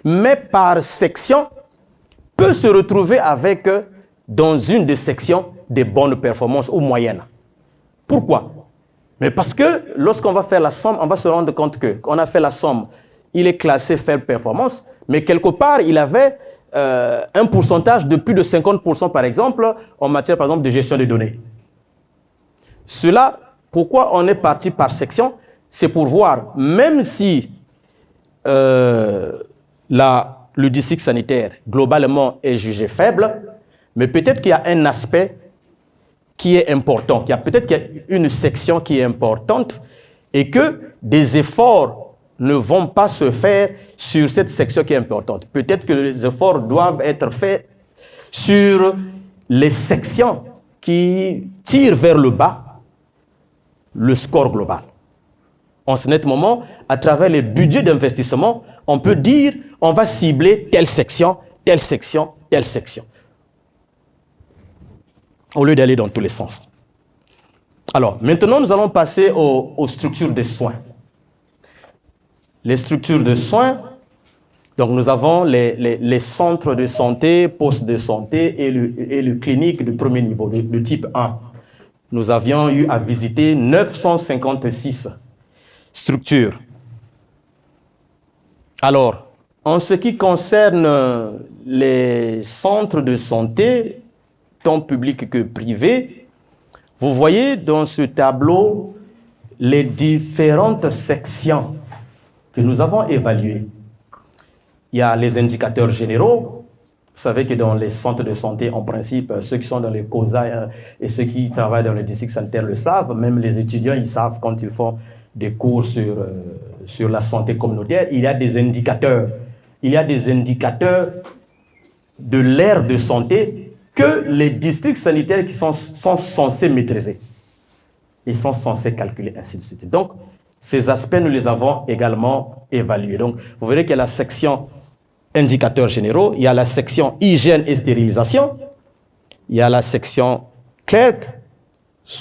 mais par section, peut se retrouver avec, dans une des sections, des bonnes performances ou moyennes. Pourquoi? Mais parce que lorsqu'on va faire la somme, on va se rendre compte qu'on a fait la somme, il est classé faible performance, mais quelque part, il avait un pourcentage de plus de 50% par exemple, en matière par exemple de gestion des données. Cela, pourquoi on est parti par section? C'est pour voir, même si le district sanitaire globalement est jugé faible, mais peut-être qu'il y a un aspect qui est important, peut-être qu'il y a une section qui est importante et que des efforts ne vont pas se faire sur cette section qui est importante. Peut-être que les efforts doivent être faits sur les sections qui tirent vers le bas le score global. En ce net moment, à travers les budgets d'investissement, on peut dire on va cibler telle section, telle section, telle section, au lieu d'aller dans tous les sens. Alors, maintenant, nous allons passer aux structures de soins. Les structures de soins, donc nous avons les centres de santé, postes de santé et le clinique de premier niveau, de type 1. Nous avions eu à visiter 956 structures. Alors, en ce qui concerne les centres de santé, tant publics que privés, vous voyez dans ce tableau les différentes sections que nous avons évaluées. Il y a les indicateurs généraux. Vous savez que dans les centres de santé, en principe, ceux qui sont dans les COSA et ceux qui travaillent dans les districts sanitaires le savent, même les étudiants, ils savent quand ils font des cours sur la santé communautaire, il y a des indicateurs. Il y a des indicateurs de l'aire de santé que les districts sanitaires qui sont censés maîtriser. Ils sont censés calculer, ainsi de suite. Donc, ces aspects, nous les avons également évalués. Donc, vous verrez qu'il y a la section indicateurs généraux, il y a la section hygiène et stérilisation, il y a la section clerc,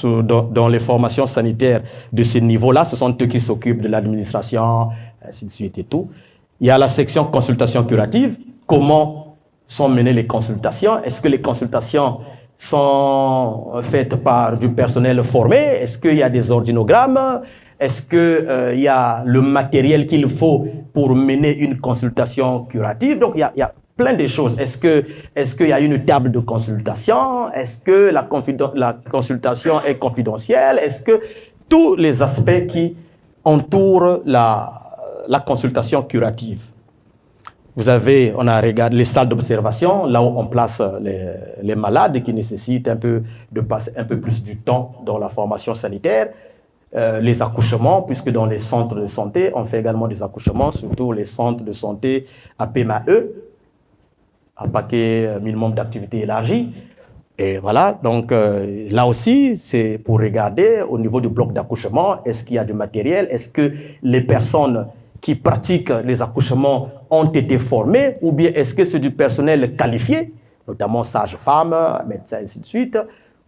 dans les formations sanitaires de ce niveau-là, ce sont eux qui s'occupent de l'administration, ainsi de suite et tout. Il y a la section consultation curative, comment sont menées les consultations, est-ce que les consultations sont faites par du personnel formé, est-ce qu'il y a des ordinogrammes, est-ce qu'il y a le matériel qu'il faut pour mener une consultation curative. Donc il y a plein de choses. Est-ce qu'il y a une table de consultation? Est-ce que la consultation est confidentielle? Est-ce que tous les aspects qui entourent la consultation curative? On a regardé les salles d'observation, là où on place les malades qui nécessitent de passer un peu plus du temps dans la formation sanitaire. Les accouchements, puisque dans les centres de santé, on fait également des accouchements, surtout les centres de santé à PMAE, à paquet minimum d'activité élargie. Et voilà, donc là aussi, c'est pour regarder au niveau du bloc d'accouchement, est-ce qu'il y a du matériel, est-ce que les personnes qui pratiquent les accouchements ont été formées, ou bien est-ce que c'est du personnel qualifié, notamment sages-femmes, médecins, ainsi de suite,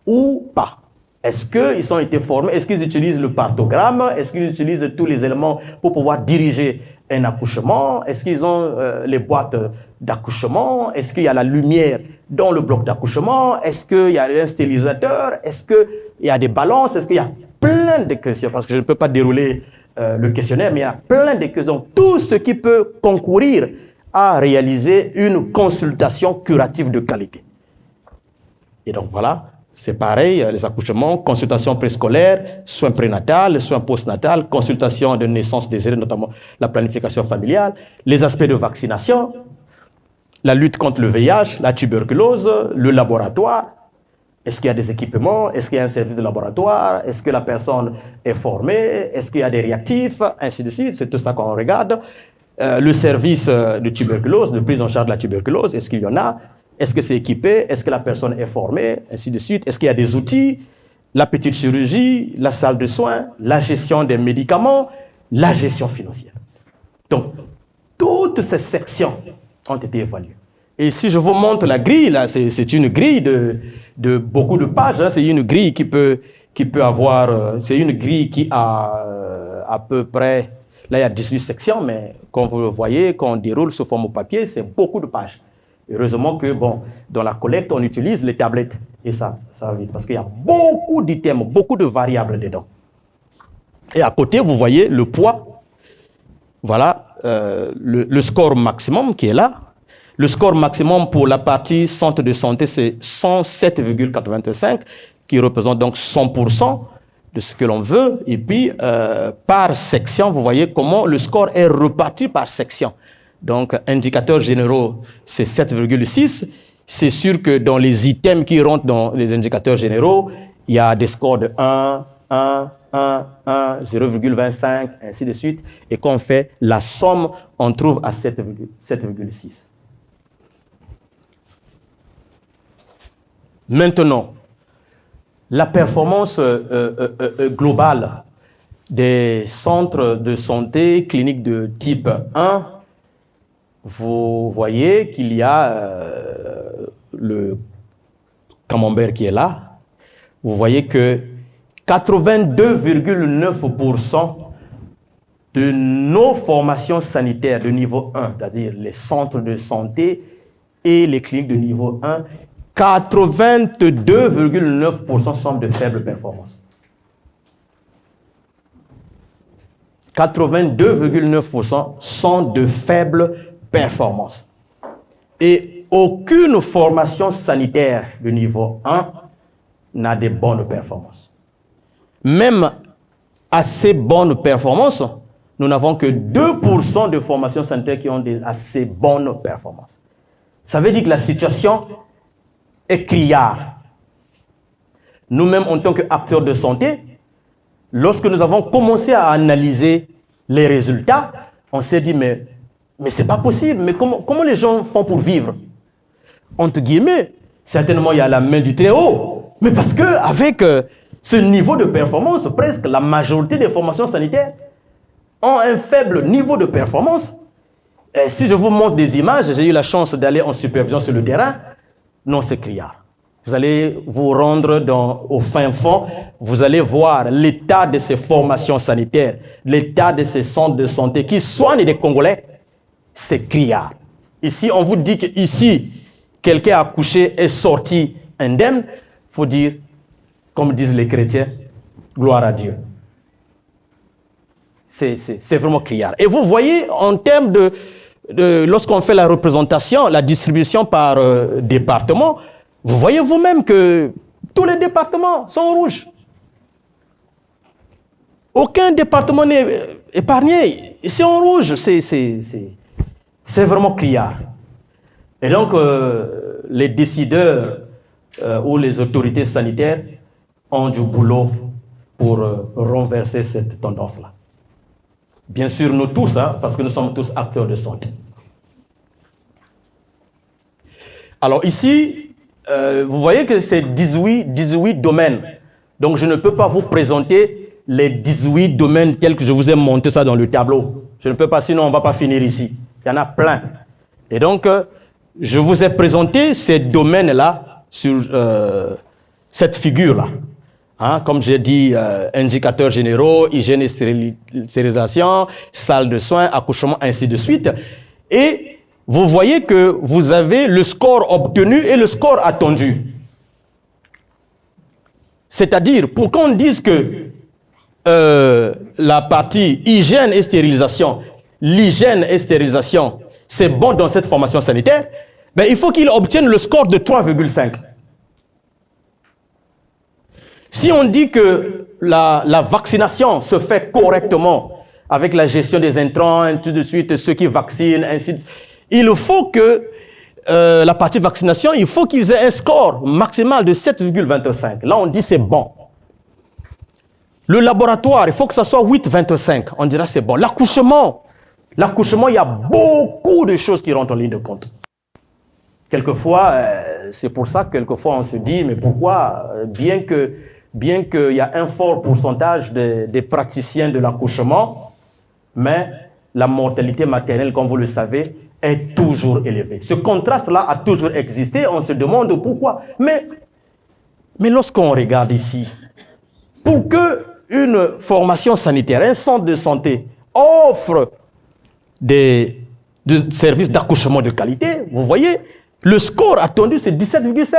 ou pas. Est-ce qu'ils ont été formés? Est-ce qu'ils utilisent le partogramme? Est-ce qu'ils utilisent tous les éléments pour pouvoir diriger un accouchement? Est-ce qu'ils ont les boîtes d'accouchement? Est-ce qu'il y a la lumière dans le bloc d'accouchement? Est-ce qu'il y a un stérilisateur? Est-ce qu'il y a des balances? Est-ce qu'il y a plein de questions? Parce que je ne peux pas dérouler le questionnaire, mais il y a plein de questions. Tout ce qui peut concourir à réaliser une consultation curative de qualité. Et donc voilà. C'est pareil, les accouchements, consultation préscolaire, soins prénatales, soins postnatales, consultation de naissance désirée, notamment la planification familiale, les aspects de vaccination, la lutte contre le VIH, la tuberculose, le laboratoire. Est-ce qu'il y a des équipements? Est-ce qu'il y a un service de laboratoire? Est-ce que la personne est formée? Est-ce qu'il y a des réactifs? Ainsi de suite, c'est tout ça qu'on regarde. Le service de tuberculose, de prise en charge de la tuberculose, est-ce qu'il y en a? Est-ce que c'est équipé? Est-ce que la personne est formée? Ainsi de suite. Est-ce qu'il y a des outils? La petite chirurgie, la salle de soins, la gestion des médicaments, la gestion financière. Donc, toutes ces sections ont été évaluées. Et si je vous montre la grille, là, c'est une grille de beaucoup de pages. Hein. C'est une grille qui peut avoir... c'est une grille qui a à peu près Là, il y a 18 sections, mais comme vous le voyez, quand on déroule sous forme papier, c'est beaucoup de pages. Heureusement que, bon, dans la collecte, on utilise les tablettes. Et ça va vite, parce qu'il y a beaucoup d'items, beaucoup de variables dedans. Et à côté, vous voyez le poids. Voilà, le score maximum qui est là. Le score maximum pour la partie centre de santé, c'est 107,85, qui représente donc 100% de ce que l'on veut. Et puis, par section, vous voyez comment le score est reparti par section. Donc, indicateurs généraux, c'est 7,6. C'est sûr que dans les items qui rentrent dans les indicateurs généraux, il y a des scores de 1, 0,25, ainsi de suite. Et quand on fait la somme, on trouve à 7,6. Maintenant, la performance globale des centres de santé cliniques de type 1, vous voyez qu'il y a le camembert qui est là. Vous voyez que 82,9% de nos formations sanitaires de niveau 1, c'est-à-dire les centres de santé et les cliniques de niveau 1, 82,9% sont de faible performance. 82,9% sont de faible performance. Et aucune formation sanitaire de niveau 1 n'a de bonnes performances. Même à ces bonnes performances, nous n'avons que 2% de formations sanitaires qui ont des assez bonnes performances. Ça veut dire que la situation est criarde. Nous-mêmes, en tant qu'acteurs de santé, lorsque nous avons commencé à analyser les résultats, on s'est dit, mais c'est pas possible, mais comment les gens font pour vivre? Entre guillemets, certainement il y a la main du Très-Haut, mais parce qu'avec ce niveau de performance, presque la majorité des formations sanitaires ont un faible niveau de performance. Et si je vous montre des images, j'ai eu la chance d'aller en supervision sur le terrain, non, c'est criard. Vous allez vous rendre au fin fond, vous allez voir l'état de ces formations sanitaires, l'état de ces centres de santé qui soignent des Congolais, c'est criard. Ici, on vous dit qu'ici, quelqu'un a accouché est sorti indemne, il faut dire, comme disent les chrétiens, gloire à Dieu. C'est vraiment criard. Et vous voyez, en termes lorsqu'on fait la représentation, la distribution par département, vous voyez vous-même que tous les départements sont rouges. Aucun département n'est épargné. C'est en rouge. C'est vraiment criard. Et donc, les décideurs ou les autorités sanitaires ont du boulot pour renverser cette tendance-là. Bien sûr, nous tous, parce que nous sommes tous acteurs de santé. Alors ici, vous voyez que c'est 18 domaines. Donc, je ne peux pas vous présenter les 18 domaines tels que je vous ai monté ça dans le tableau. Je ne peux pas, sinon on ne va pas finir ici. Il y en a plein. Et donc, je vous ai présenté ces domaines-là sur cette figure-là. Comme j'ai dit, indicateurs généraux, hygiène et stérilisation, salle de soins, accouchement, ainsi de suite. Et vous voyez que vous avez le score obtenu et le score attendu. C'est-à-dire, pour qu'on dise que la partie hygiène et stérilisation, l'hygiène et stérilisation, c'est bon dans cette formation sanitaire, ben, il faut qu'il obtienne le score de 3,5. Si on dit que la vaccination se fait correctement avec la gestion des intrants, ainsi de suite, ceux qui vaccinent, ainsi de suite, il faut que la partie vaccination, il faut qu'ils aient un score maximal de 7,25. Là, on dit c'est bon. Le laboratoire, il faut que ça soit 8,25. On dira c'est bon. L'accouchement, il y a beaucoup de choses qui rentrent en ligne de compte. Quelquefois, c'est pour ça que quelquefois on se dit, mais pourquoi, bien qu'il y a un fort pourcentage des praticiens de l'accouchement, mais la mortalité maternelle, comme vous le savez, est toujours élevée. Ce contraste-là a toujours existé, on se demande pourquoi. Mais lorsqu'on regarde ici, pour qu'une formation sanitaire, un centre de santé offre des services d'accouchement de qualité, vous voyez, le score attendu, c'est 17,5.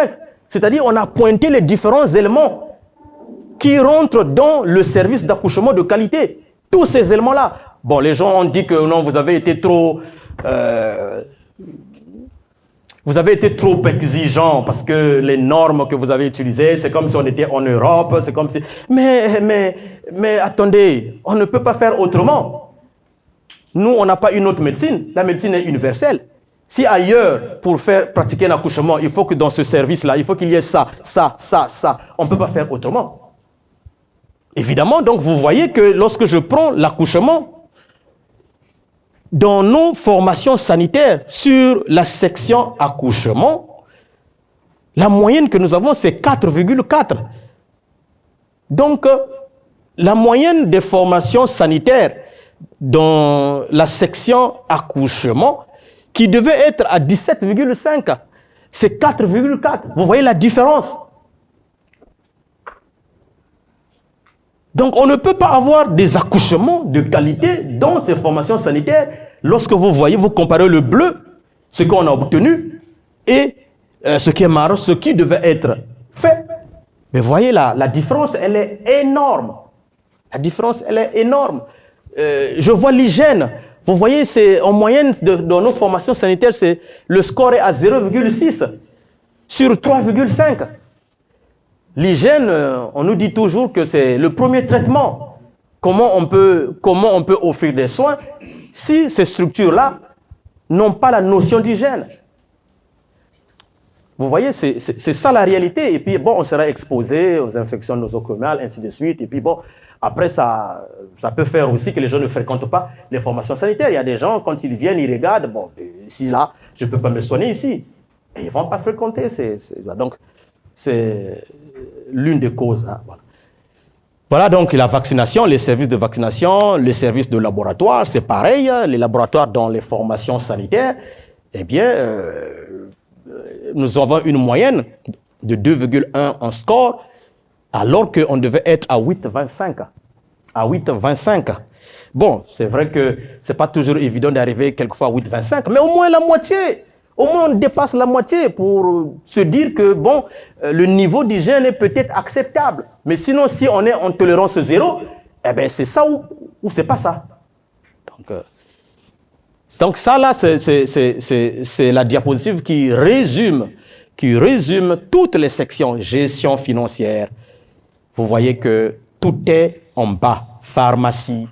C'est-à-dire on a pointé les différents éléments qui rentrent dans le service d'accouchement de qualité. Tous ces éléments-là. Bon, les gens ont dit que non, vous avez été trop exigeant parce que les normes que vous avez utilisées, c'est comme si on était en Europe, c'est comme si... Mais attendez, on ne peut pas faire autrement. Nous, on n'a pas une autre médecine. La médecine est universelle. Si ailleurs, pour faire pratiquer un accouchement, il faut que dans ce service-là, il faut qu'il y ait ça, on ne peut pas faire autrement. Évidemment, donc vous voyez que lorsque je prends l'accouchement, dans nos formations sanitaires sur la section accouchement, la moyenne que nous avons, c'est 4,4. Donc, la moyenne des formations sanitaires dans la section accouchement, qui devait être à 17,5, c'est 4,4. Vous voyez la différence? Donc, on ne peut pas avoir des accouchements de qualité dans ces formations sanitaires lorsque vous voyez, vous comparez le bleu, ce qu'on a obtenu, et ce qui est marron, ce qui devait être fait. Mais voyez la différence, elle est énorme. La différence, elle est énorme. Je vois l'hygiène. Vous voyez, c'est en moyenne, dans nos formations sanitaires, le score est à 0,6 sur 3,5. L'hygiène, on nous dit toujours que c'est le premier traitement. Comment on peut offrir des soins si ces structures-là n'ont pas la notion d'hygiène? Vous voyez, c'est ça la réalité. Et puis, bon, on sera exposé aux infections nosocomiales, ainsi de suite. Et puis, bon, après, ça peut faire aussi que les gens ne fréquentent pas les formations sanitaires. Il y a des gens, quand ils viennent, ils regardent, bon, ici, là, je ne peux pas me soigner ici. Et ils ne vont pas fréquenter. Donc, c'est l'une des causes. Hein, voilà. Voilà donc la vaccination, les services de vaccination, les services de laboratoire, c'est pareil. Les laboratoires dans les formations sanitaires, eh bien, nous avons une moyenne de 2,1 en score, alors qu'on devait être à 8,25. À 8,25. Bon, c'est vrai que ce n'est pas toujours évident d'arriver quelquefois à 8,25, mais au moins la moitié. Au moins on dépasse la moitié pour se dire que, bon, le niveau d'hygiène est peut-être acceptable. Mais sinon, si on est en tolérance zéro, eh bien, c'est ça ou c'est pas ça. Donc ça, là, c'est la diapositive qui résume toutes les sections. Gestion financière. Vous voyez que tout est en bas. Pharmacie.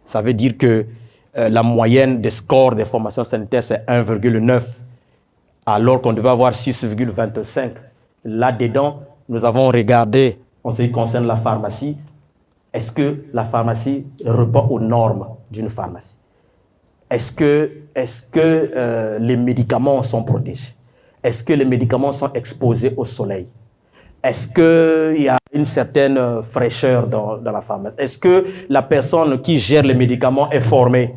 Ça veut dire que la moyenne des scores des formations sanitaires, c'est 1,9. Alors qu'on devait avoir 6,25. Là-dedans, nous avons regardé, en ce qui concerne la pharmacie, est-ce que la pharmacie répond aux normes d'une pharmacie? Est-ce que les médicaments sont protégés? Est-ce que les médicaments sont exposés au soleil? Est-ce qu'il y a une certaine fraîcheur dans la pharmacie? Est-ce que la personne qui gère les médicaments est formée?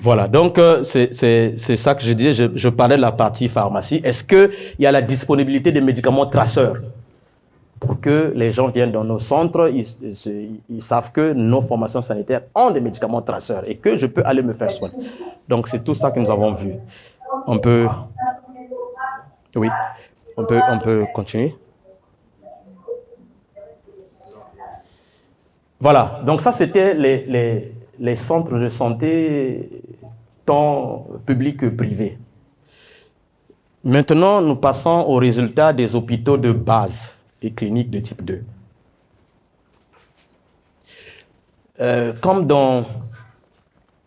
Voilà, donc c'est ça que je disais, je parlais de la partie pharmacie. Est-ce qu'il y a la disponibilité des médicaments traceurs? Pour que les gens viennent dans nos centres, ils savent que nos formations sanitaires ont des médicaments traceurs et que je peux aller me faire soigner. Donc c'est tout ça que nous avons vu. On peut continuer. Voilà, donc ça c'était les centres de santé tant publics que privés. Maintenant, nous passons aux résultats des hôpitaux de base et cliniques de type 2.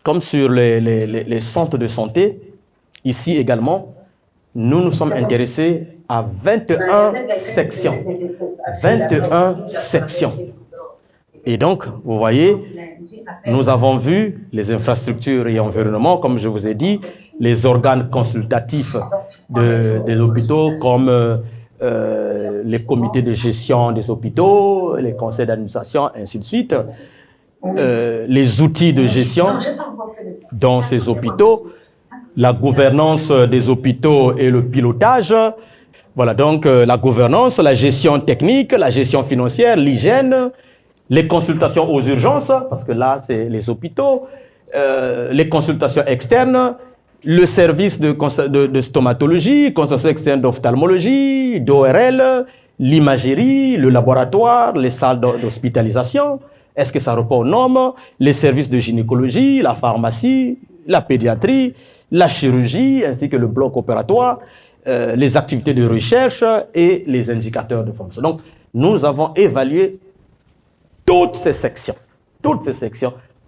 Comme sur les centres de santé, ici également, nous nous sommes intéressés à 21 sections. 21 sections. Et donc, vous voyez, nous avons vu les infrastructures et environnements, comme je vous ai dit, les organes consultatifs des hôpitaux, comme les comités de gestion des hôpitaux, les conseils d'administration, ainsi de suite, les outils de gestion dans ces hôpitaux, la gouvernance des hôpitaux et le pilotage. Voilà, donc la gouvernance, la gestion technique, la gestion financière, l'hygiène, les consultations aux urgences, parce que là, c'est les hôpitaux, les consultations externes, le service de stomatologie, consultation externe d'ophtalmologie, d'ORL, l'imagerie, le laboratoire, les salles d'hospitalisation. Est-ce que ça répond aux normes? Les services de gynécologie, la pharmacie, la pédiatrie, la chirurgie, ainsi que le bloc opératoire, les activités de recherche et les indicateurs de fonction. Donc, nous avons évalué toutes ces sections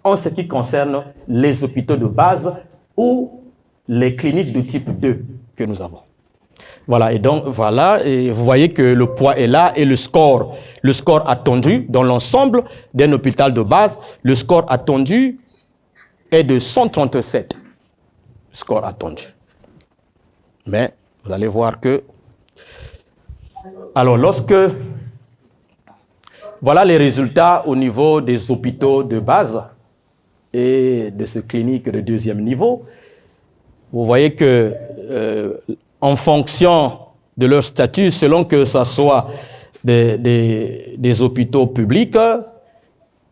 en ce qui concerne les hôpitaux de base ou les cliniques de type 2 que nous avons. Voilà, et donc voilà, et vous voyez que le poids est là et le score attendu dans l'ensemble d'un hôpital de base, le score attendu est de 137. Score attendu. Mais vous allez voir que... Alors, voilà les résultats au niveau des hôpitaux de base et de ces cliniques de deuxième niveau. Vous voyez que en fonction de leur statut, selon que ce soit des hôpitaux publics,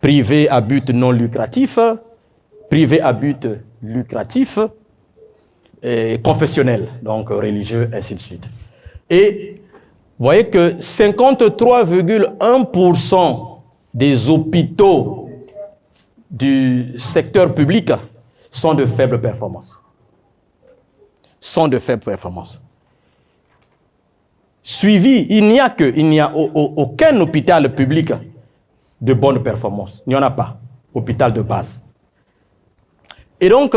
privés à but non lucratif, privés à but lucratif, et confessionnels, donc religieux, ainsi de suite. Et vous voyez que 53,1% des hôpitaux du secteur public sont de faible performance. Suivi, il n'y a aucun hôpital public de bonne performance. Il n'y en a pas. Hôpital de base. Et donc,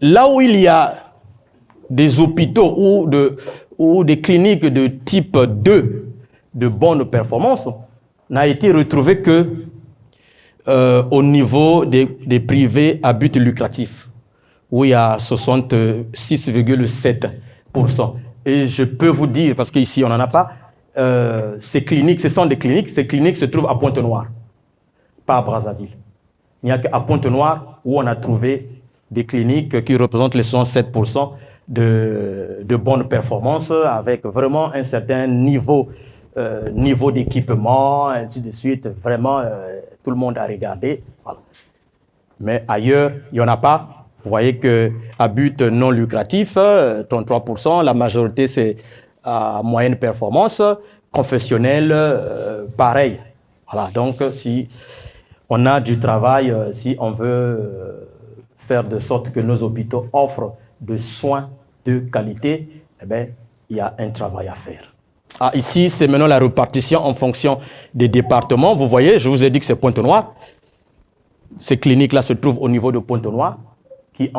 là où il y a des hôpitaux ou des cliniques de type 2 de bonne performance, n'a été retrouvé que au niveau des privés à but lucratif, où il y a 66,7%. Et je peux vous dire, parce qu'ici on n'en a pas, ces cliniques se trouvent à Pointe-Noire, pas à Brazzaville. Il n'y a qu'à Pointe-Noire où on a trouvé des cliniques qui représentent les 67% de bonne performance, avec vraiment un certain niveau d'équipement, ainsi de suite. Vraiment, tout le monde a regardé. Voilà. Mais ailleurs, il n'y en a pas. Vous voyez qu'à but non lucratif, 33%, la majorité c'est à moyenne performance, confessionnelle, pareil. Voilà, donc si on a du travail, si on veut faire de sorte que nos hôpitaux offrent de soins de qualité, eh bien, il y a un travail à faire. Ah, ici, c'est maintenant la répartition en fonction des départements. Vous voyez, je vous ai dit que c'est Pointe-Noire. Ces cliniques-là se trouvent au niveau de Pointe-Noire, qui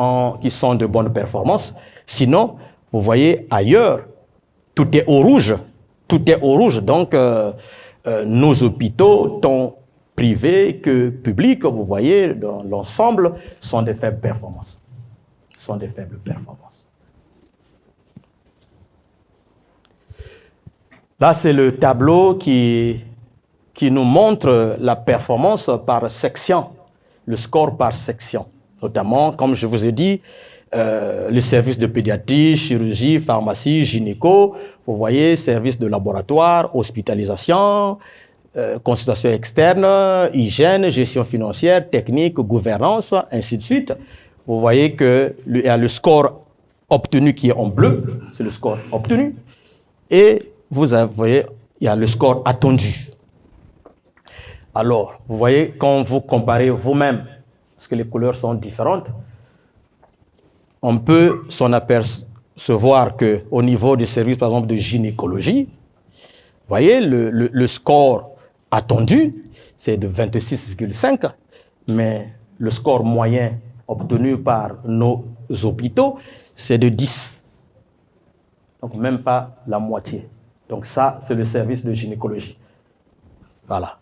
sont de bonne performance. Sinon, vous voyez ailleurs, tout est au rouge. Tout est au rouge. Donc, nos hôpitaux, tant privés que publics, vous voyez, dans l'ensemble, sont de faibles performances. Là, c'est le tableau qui nous montre la performance par section, le score par section. Notamment, comme je vous ai dit, le service de pédiatrie, chirurgie, pharmacie, gynéco, vous voyez, service de laboratoire, hospitalisation, consultation externe, hygiène, gestion financière, technique, gouvernance, ainsi de suite. Vous voyez qu'il y a le score obtenu qui est en bleu, c'est le score obtenu, et vous voyez, il y a le score attendu. Alors, vous voyez, quand vous comparez vous-même, parce que les couleurs sont différentes, on peut s'en apercevoir qu'au niveau des services, par exemple, de gynécologie, vous voyez, le score attendu, c'est de 26,5, mais le score moyen obtenu par nos hôpitaux, c'est de 10. Donc, même pas la moitié. Donc, ça, c'est le service de gynécologie. Voilà.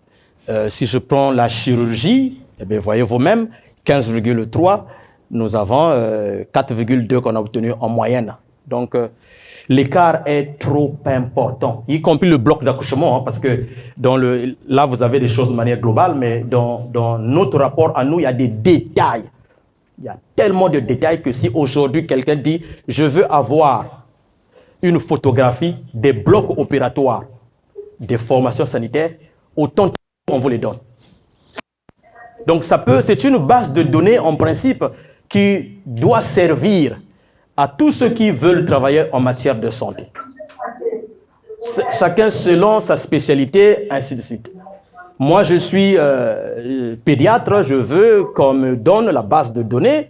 Si je prends la chirurgie, eh bien, voyez vous-même, 15,3, nous avons 4,2 qu'on a obtenu en moyenne. Donc, l'écart est trop important, y compris le bloc d'accouchement, hein, parce que là, vous avez des choses de manière globale, mais dans notre rapport à nous, il y a des détails. Il y a tellement de détails que si aujourd'hui quelqu'un dit « je veux avoir une photographie des blocs opératoires des formations sanitaires », autant on vous les donne. Donc c'est une base de données en principe qui doit servir à tous ceux qui veulent travailler en matière de santé. Chacun selon sa spécialité, ainsi de suite. Moi, je suis pédiatre, je veux qu'on me donne la base de données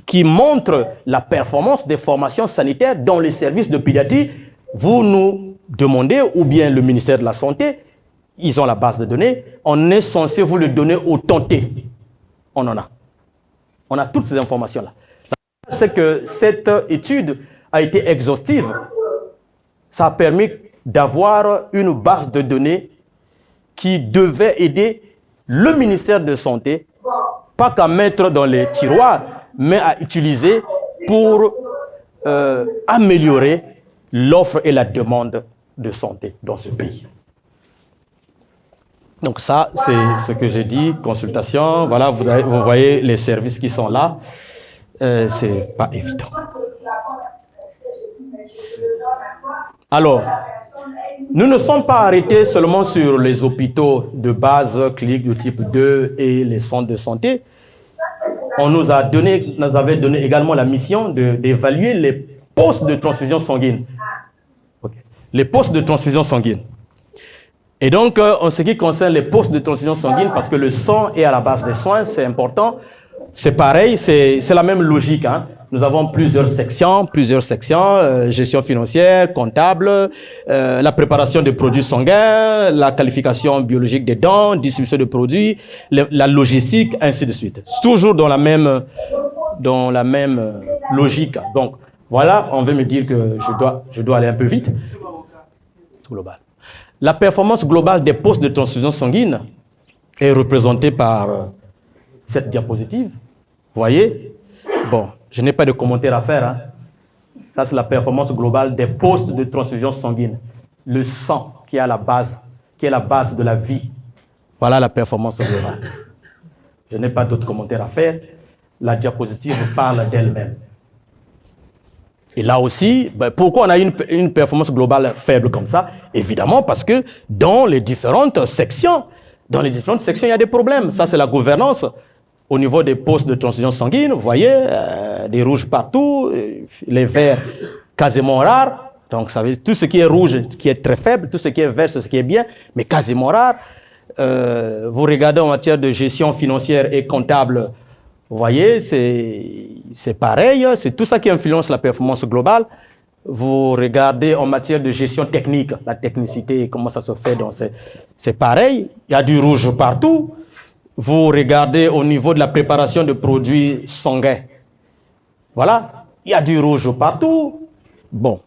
qui montre la performance des formations sanitaires dans les services de pédiatrie. Vous nous demandez, ou bien le ministère de la Santé, ils ont la base de données, on est censé vous le donner au temps T. On en a. On a toutes ces informations-là. C'est que cette étude a été exhaustive. Ça a permis d'avoir une base de données qui devait aider le ministère de la Santé, pas qu'à mettre dans les tiroirs, mais à utiliser pour améliorer l'offre et la demande de santé dans ce pays. Donc ça, c'est ce que j'ai dit, consultation, voilà, vous voyez les services qui sont là, c'est pas évident. Alors, nous ne sommes pas arrêtés seulement sur les hôpitaux de base, cliniques de type 2 et les centres de santé. On nous avait donné également la mission d'évaluer les postes de transfusion sanguine. Okay. Les postes de transfusion sanguine. Et donc, en ce qui concerne les postes de transfusion sanguine, parce que le sang est à la base des soins, c'est important, c'est pareil, c'est la même logique. Hein. Nous avons plusieurs sections, gestion financière, comptable, la préparation des produits sanguins, la qualification biologique des dons, distribution de produits, la logistique, ainsi de suite. C'est toujours dans la même logique. Donc, voilà, on veut me dire que je dois aller un peu vite. Global. La performance globale des postes de transfusion sanguine est représentée par cette diapositive. Vous voyez? Bon, je n'ai pas de commentaire à faire. Hein. Ça, c'est la performance globale des postes de transfusion sanguine. Le sang qui est la base de la vie. Voilà la performance globale. Je n'ai pas d'autres commentaires à faire. La diapositive parle d'elle-même. Et là aussi, pourquoi on a une performance globale faible comme ça? Évidemment, parce que dans les différentes sections, il y a des problèmes. Ça, c'est la gouvernance. Au niveau des postes de transfusion sanguine, vous voyez, des rouges partout, les verts quasiment rares. Donc, ça veut dire tout ce qui est rouge, qui est très faible, tout ce qui est vert, c'est ce qui est bien, mais quasiment rare. Vous regardez en matière de gestion financière et comptable, vous voyez, c'est pareil, c'est tout ça qui influence la performance globale. Vous regardez en matière de gestion technique, la technicité, comment ça se fait, c'est pareil, il y a du rouge partout. Vous regardez au niveau de la préparation de produits sanguins, voilà, il y a du rouge partout. Bon,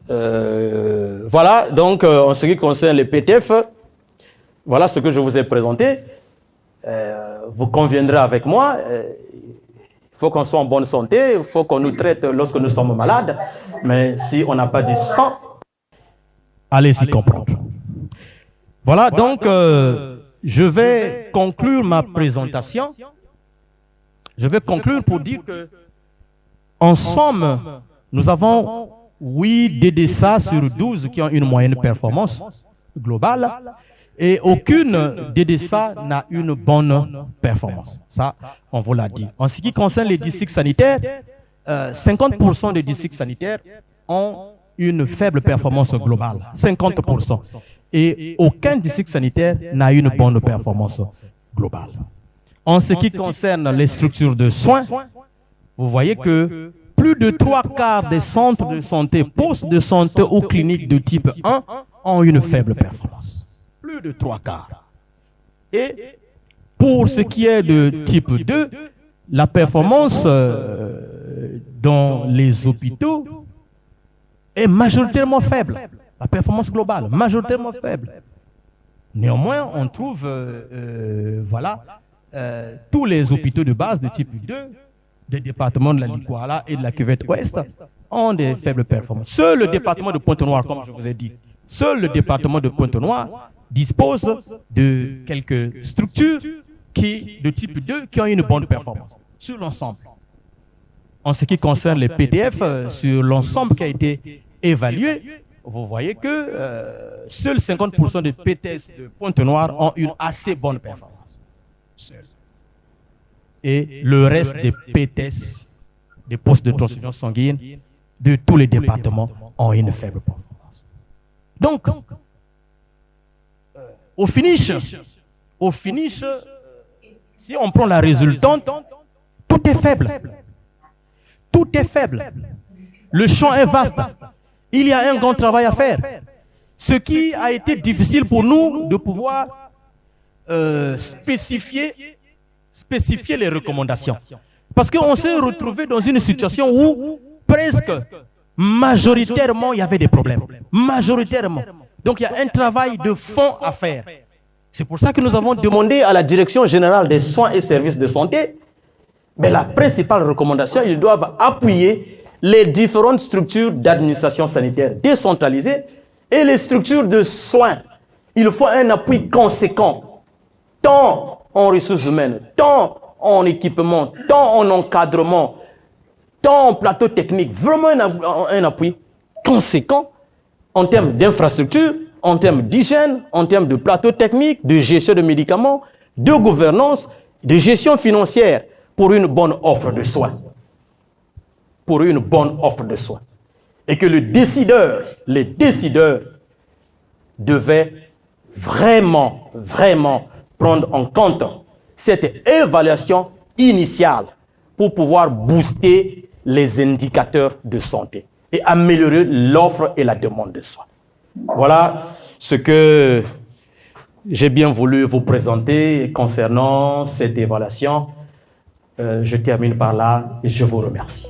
voilà, donc en ce qui concerne les PTF, voilà ce que je vous ai présenté. Vous conviendrez avec moi, il faut qu'on soit en bonne santé, il faut qu'on nous traite lorsque nous sommes malades, mais si on n'a pas du sang, allez-y comprendre. Voilà, donc je vais conclure ma présentation. Je vais conclure pour dire que, en somme, nous avons 8 DDSA sur 12 qui ont une moyenne performance globale. Et aucune DDSA n'a une bonne performance. Ça, on vous l'a dit. En ce qui concerne les districts sanitaires, 50% des districts sanitaires ont une faible performance globale. 50%. Et aucun district sanitaire n'a une bonne performance globale. En ce qui concerne les structures de soins, vous voyez que plus de 3/4 des centres de santé, postes de santé ou cliniques de type 1 ont une faible performance. Plus de 3/4. Et pour ce qui est de type 2, la performance dans les hôpitaux est majoritairement faible. La performance globale, majoritairement faible. Néanmoins, on trouve tous les hôpitaux de base de type 2, des départements de la Likwala et de la Cuvette Ouest, ont des faibles performances. Seul le département de Pointe-Noire, comme je vous ai dit, seul le département de Pointe-Noire dispose de quelques structures de type 2 qui ont une bonne performance sur l'ensemble. En ce qui concerne les PDF, sur l'ensemble qui a été évalué, vous voyez que seuls 50% des PTS de Pointe-Noire ont une assez bonne performance. seul. Et le reste des PTS, des postes de transfusion sanguine, de tous les départements, ont une faible performance. Donc, au finish, si on prend la résultante, tout est faible. Tout est faible. Le champ est vaste. Il y a un grand travail à faire. Ce qui a été difficile pour nous de pouvoir spécifier les recommandations. Parce qu'on s'est retrouvé dans une situation où presque majoritairement il y avait des problèmes. Majoritairement. Donc il y a un travail de fond à faire. C'est pour ça que nous avons demandé à la Direction générale des soins et services de santé, mais la principale recommandation, ils doivent appuyer les différentes structures d'administration sanitaire décentralisées et les structures de soins. Il faut un appui conséquent, tant en ressources humaines, tant en équipement, tant en encadrement, tant en plateau technique. Vraiment un appui conséquent en termes d'infrastructure, en termes d'hygiène, en termes de plateau technique, de gestion de médicaments, de gouvernance, de gestion financière pour une bonne offre de soins. Pour une bonne offre de soins. Et que les décideurs devaient vraiment prendre en compte cette évaluation initiale pour pouvoir booster les indicateurs de santé et améliorer l'offre et la demande de soins. Voilà ce que j'ai bien voulu vous présenter concernant cette évaluation. Je termine par là et je vous remercie.